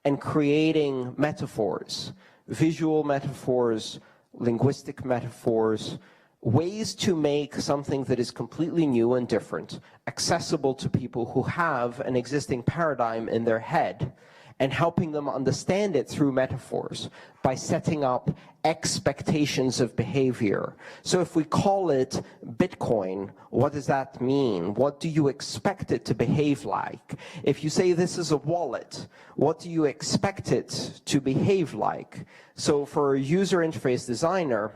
and creating metaphors, visual metaphors, linguistic metaphors, ways to make something that is completely new and different accessible to people who have an existing paradigm in their head, and helping them understand it through metaphors by setting up expectations of behavior. So if we call it Bitcoin, what does that mean? What do you expect it to behave like? If you say this is a wallet, what do you expect it to behave like? So for a user interface designer,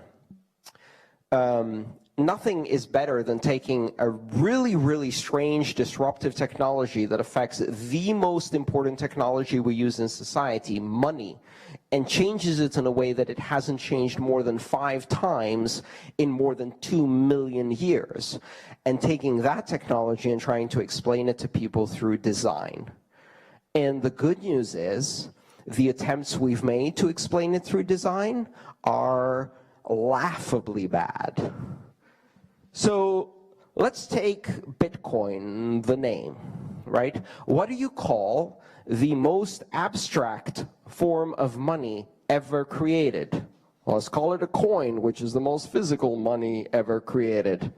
nothing is better than taking a really, really strange disruptive technology that affects the most important technology we use in society, money, and changes it in a way that it hasn't changed more than 5 times in more than 2 million years, and taking that technology and trying to explain it to people through design. And the good news is the attempts we've made to explain it through design are laughably bad. So let's take Bitcoin, the name, right? What do you call the most abstract form of money ever created? Well, let's call it a coin, which is the most physical money ever created.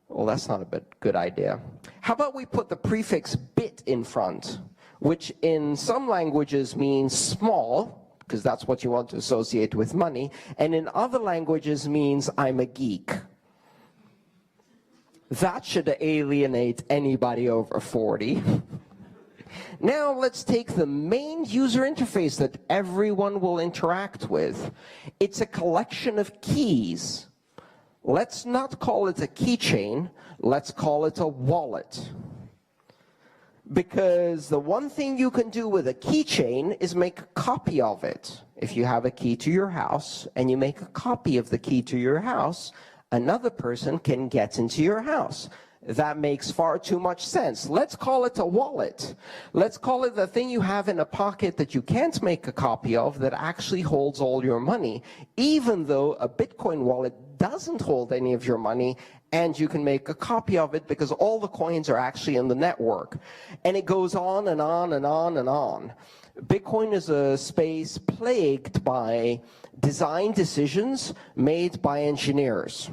Well, that's not a good idea. How about we put the prefix bit in front, which in some languages means small, because that's what you want to associate with money, and in other languages means I'm a geek. That should alienate anybody over 40. Now let's take the main user interface that everyone will interact with. It's a collection of keys. Let's not call it a keychain, let's call it a wallet. Because the one thing you can do with a keychain is make a copy of it. If you have a key to your house and you make a copy of the key to your house, another person can get into your house. That makes far too much sense. Let's call it a wallet. Let's call it the thing you have in a pocket that you can't make a copy of that actually holds all your money, even though a Bitcoin wallet doesn't hold any of your money, and you can make a copy of it because all the coins are actually in the network. And it goes on and on and on and on. Bitcoin is a space plagued by design decisions made by engineers.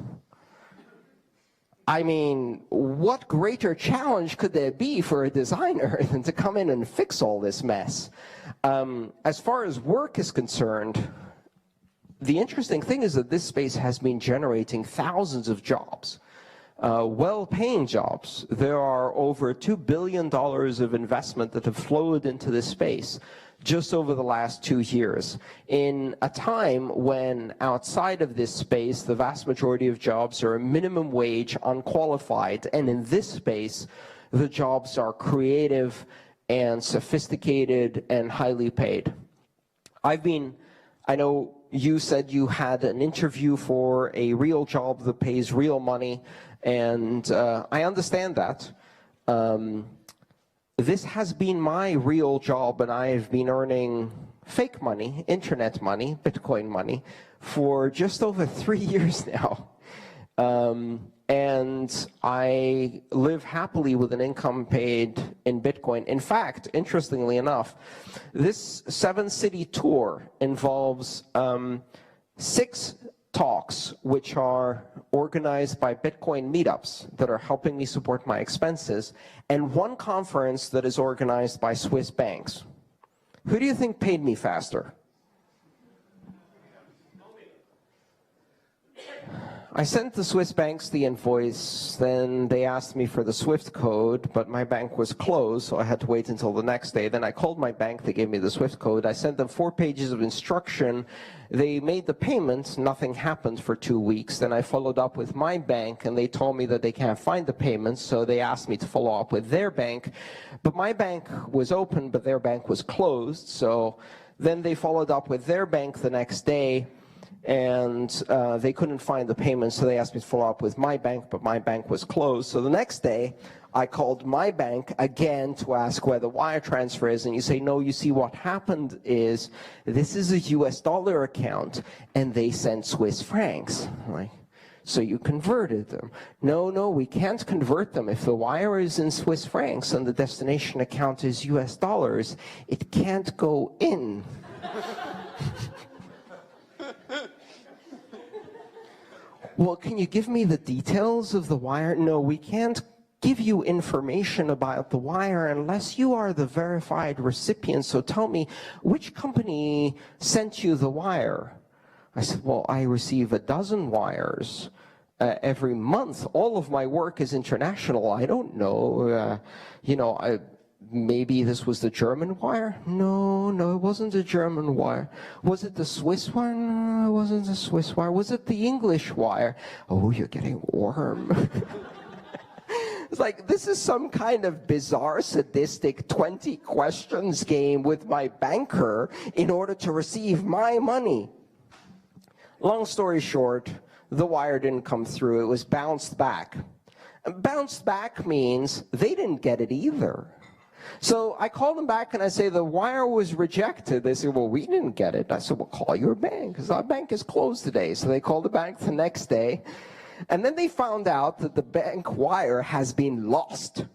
I mean, what greater challenge could there be for a designer than to come in and fix all this mess? As far as work is concerned, the interesting thing is that this space has been generating thousands of jobs, well-paying jobs. There are over $2 billion of investment that have flowed into this space just over the last 2 years, in a time when outside of this space, the vast majority of jobs are minimum wage, unqualified, and in this space, the jobs are creative and sophisticated and highly paid. I know you said you had an interview for a real job that pays real money, and I understand that. This has been my real job, and I've been earning fake money, internet money, Bitcoin money, for just over 3 years now. And I live happily with an income paid in Bitcoin. In fact, interestingly enough, this 7-city tour involves 6 talks which are organized by Bitcoin meetups that are helping me support my expenses, and 1 conference that is organized by Swiss banks. Who do you think paid me faster? I sent the Swiss banks the invoice, then they asked me for the SWIFT code, but my bank was closed, so I had to wait until the next day. Then I called my bank, they gave me the SWIFT code. I sent them 4 pages of instruction. They made the payment, nothing happened for 2 weeks. Then I followed up with my bank, and they told me that they can't find the payments, so they asked me to follow up with their bank. But my bank was open, but their bank was closed, so then they followed up with their bank the next day, and they couldn't find the payment, so they asked me to follow up with my bank, but my bank was closed. So the next day, I called my bank again to ask where the wire transfer is, and you say, no, you see, what happened is this is a US dollar account, and they sent Swiss francs. Like, so you converted them. No, we can't convert them. If the wire is in Swiss francs and the destination account is US dollars, it can't go in. Well, can you give me the details of the wire? No, we can't give you information about the wire unless you are the verified recipient. So tell me, which company sent you the wire? I said, well, I receive 12 wires every month. All of my work is international. I don't know. Maybe this was the German wire? No, it wasn't the German wire. Was it the Swiss wire? No, it wasn't the Swiss wire. Was it the English wire? Oh, you're getting warm. It's like, this is some kind of bizarre, sadistic 20 questions game with my banker in order to receive my money. Long story short, the wire didn't come through. It was bounced back. And bounced back means they didn't get it either. So I called them back and I say, the wire was rejected. They said, well, we didn't get it. I said, well, call your bank, because our bank is closed today. So they called the bank the next day. And then they found out that the bank wire has been lost.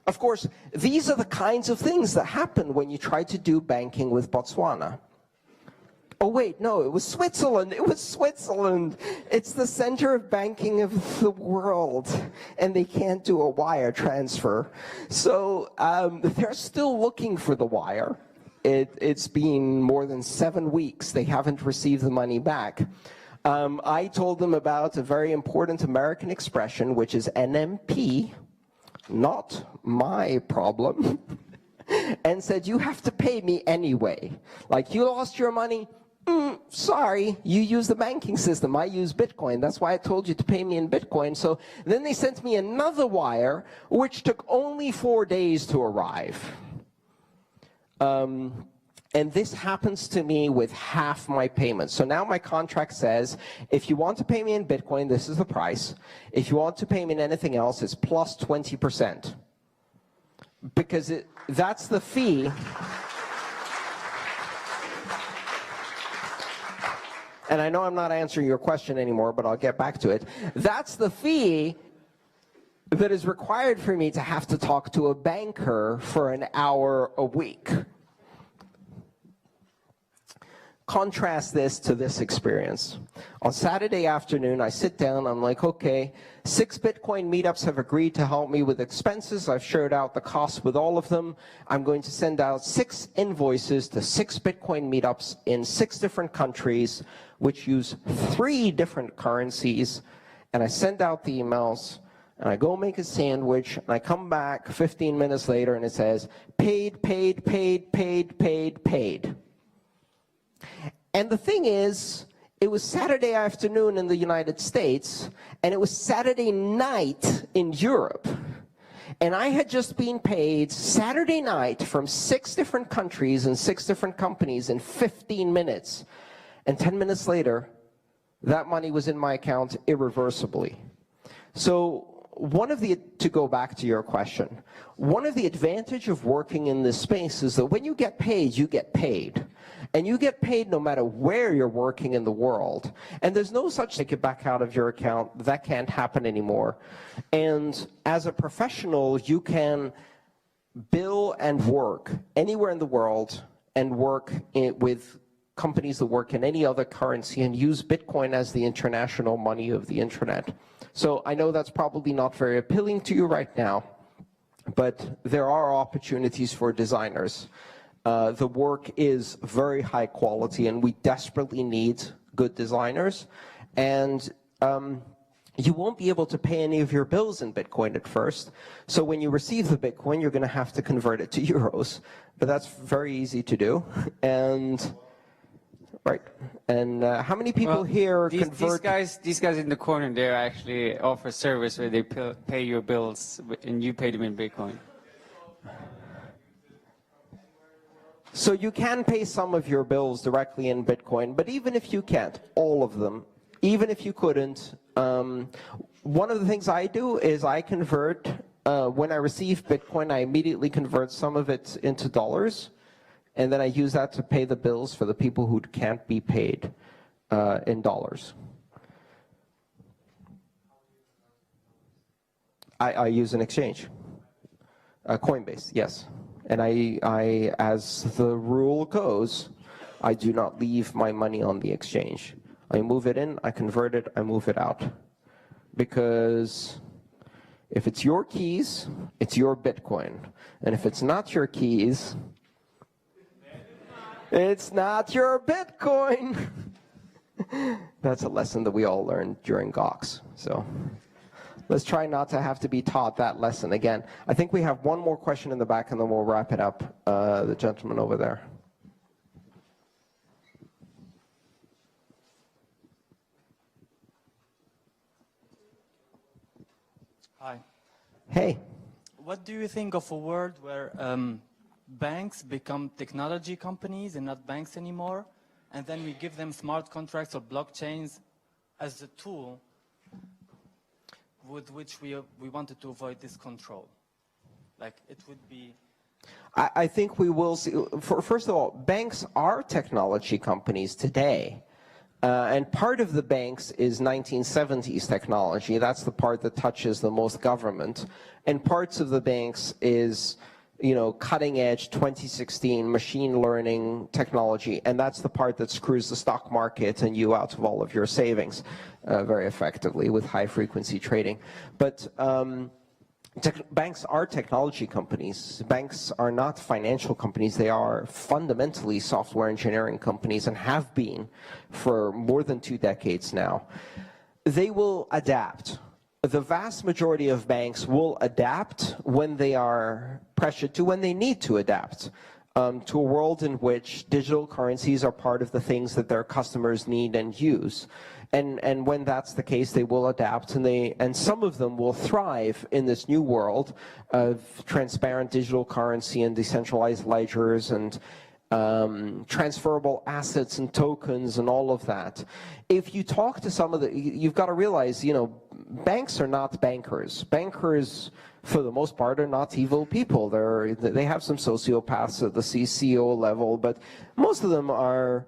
Of course, these are the kinds of things that happen when you try to do banking with Botswana. Oh, wait, no, it was Switzerland. It was Switzerland. It's the center of banking of the world, and they can't do a wire transfer. So they're still looking for the wire. It's been more than 7 weeks. They haven't received the money back. I told them about a very important American expression, which is NMP, not my problem, and said, you have to pay me anyway. Like, you lost your money, sorry, you use the banking system. I use Bitcoin. That's why I told you to pay me in Bitcoin. So then they sent me another wire, which took only 4 days to arrive. And this happens to me with half my payments. So now my contract says, if you want to pay me in Bitcoin, this is the price. If you want to pay me in anything else, it's plus 20%. Because that's the fee. And I know I'm not answering your question anymore, but I'll get back to it. That's the fee that is required for me to have to talk to a banker for an hour a week. Contrast this to this experience. On Saturday afternoon, I sit down, I'm like, okay, 6 Bitcoin meetups have agreed to help me with expenses. I've shared out the costs with all of them. I'm going to send out 6 invoices to 6 Bitcoin meetups in 6 different countries, which use 3 different currencies. And I send out the emails, and I go make a sandwich, and I come back 15 minutes later, and it says, paid, paid, paid, paid, paid, paid. And the thing is, it was Saturday afternoon in the United States, and it was Saturday night in Europe. And I had just been paid Saturday night from 6 different countries and 6 different companies in 15 minutes. And 10 minutes later, that money was in my account irreversibly. So to go back to your question, one of the advantages of working in this space is that when you get paid, you get paid. And you get paid no matter where you're working in the world. And there's no such take it back out of your account. That can't happen anymore. And as a professional, you can bill and work anywhere in the world and work with companies that work in any other currency and use Bitcoin as the international money of the internet. So I know that's probably not very appealing to you right now, but there are opportunities for designers. The work is very high quality, and we desperately need good designers. And you won't be able to pay any of your bills in Bitcoin at first. So when you receive the Bitcoin, you're going to have to convert it to euros. But that's very easy to do. And right. And how many people here convert? These guys in the corner there actually offer service where they pay your bills and you pay them in Bitcoin. So you can pay some of your bills directly in Bitcoin, but even if you can't, all of them, even if you couldn't, one of the things I do is I convert, when I receive Bitcoin, I immediately convert some of it into dollars, and then I use that to pay the bills for the people who can't be paid in dollars. I use an exchange, Coinbase, yes. And I, as the rule goes, I do not leave my money on the exchange. I move it in, I convert it, I move it out. Because if it's your keys, it's your Bitcoin. And if it's not your keys, it's not your Bitcoin. That's a lesson that we all learned during GOX. So let's try not to have to be taught that lesson again. I think we have one more question in the back, and then we'll wrap it up. The gentleman over there. Hi. Hey. What do you think of a world where banks become technology companies and not banks anymore, and then we give them smart contracts or blockchains as a tool with which we wanted to avoid this control? Like, it would be... I think we will see, first of all, banks are technology companies today. And part of the banks is 1970s technology. That's the part that touches the most government. And parts of the banks is, you know, cutting edge 2016 machine learning technology. And that's the part that screws the stock market and you out of all of your savings very effectively with high frequency trading. But banks are technology companies. Banks are not financial companies. They are fundamentally software engineering companies and have been for more than 2 decades now. They will adapt. The vast majority of banks will adapt when they are pressured to, when they need to adapt. to a world in which digital currencies are part of the things that their customers need and use. And when that's the case, they will adapt, and some of them will thrive in this new world of transparent digital currency and decentralized ledgers and transferable assets and tokens and all of that. If you talk to some of you've got to realize, banks are not bankers. Bankers, for the most part, are not evil people. They have some sociopaths at the CEO level, but most of them are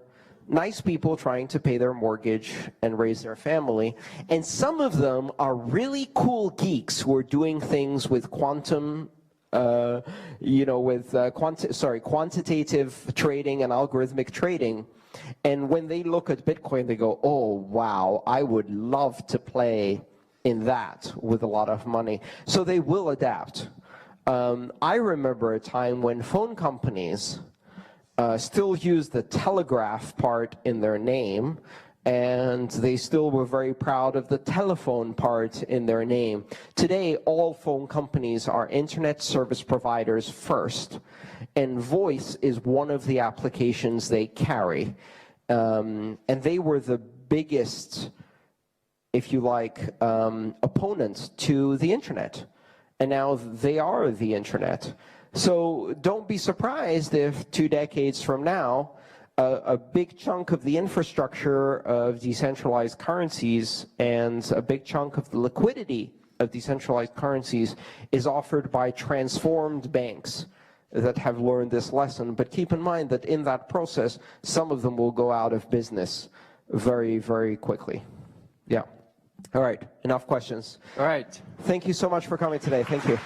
nice people trying to pay their mortgage and raise their family. And some of them are really cool geeks who are doing things with quantitative trading and algorithmic trading. And when they look at Bitcoin, they go, oh, wow, I would love to play in that with a lot of money. So they will adapt. I remember a time when phone companies still used the telegraph part in their name, and they still were very proud of the telephone part in their name. Today, all phone companies are internet service providers first, and voice is one of the applications they carry. And they were the biggest, if you like, opponents to the internet. And now they are the internet. So don't be surprised if 2 decades from now, a big chunk of the infrastructure of decentralized currencies and a big chunk of the liquidity of decentralized currencies is offered by transformed banks that have learned this lesson. But keep in mind that in that process, some of them will go out of business very, very quickly. Yeah. All right. Enough questions. All right. Thank you so much for coming today. Thank you.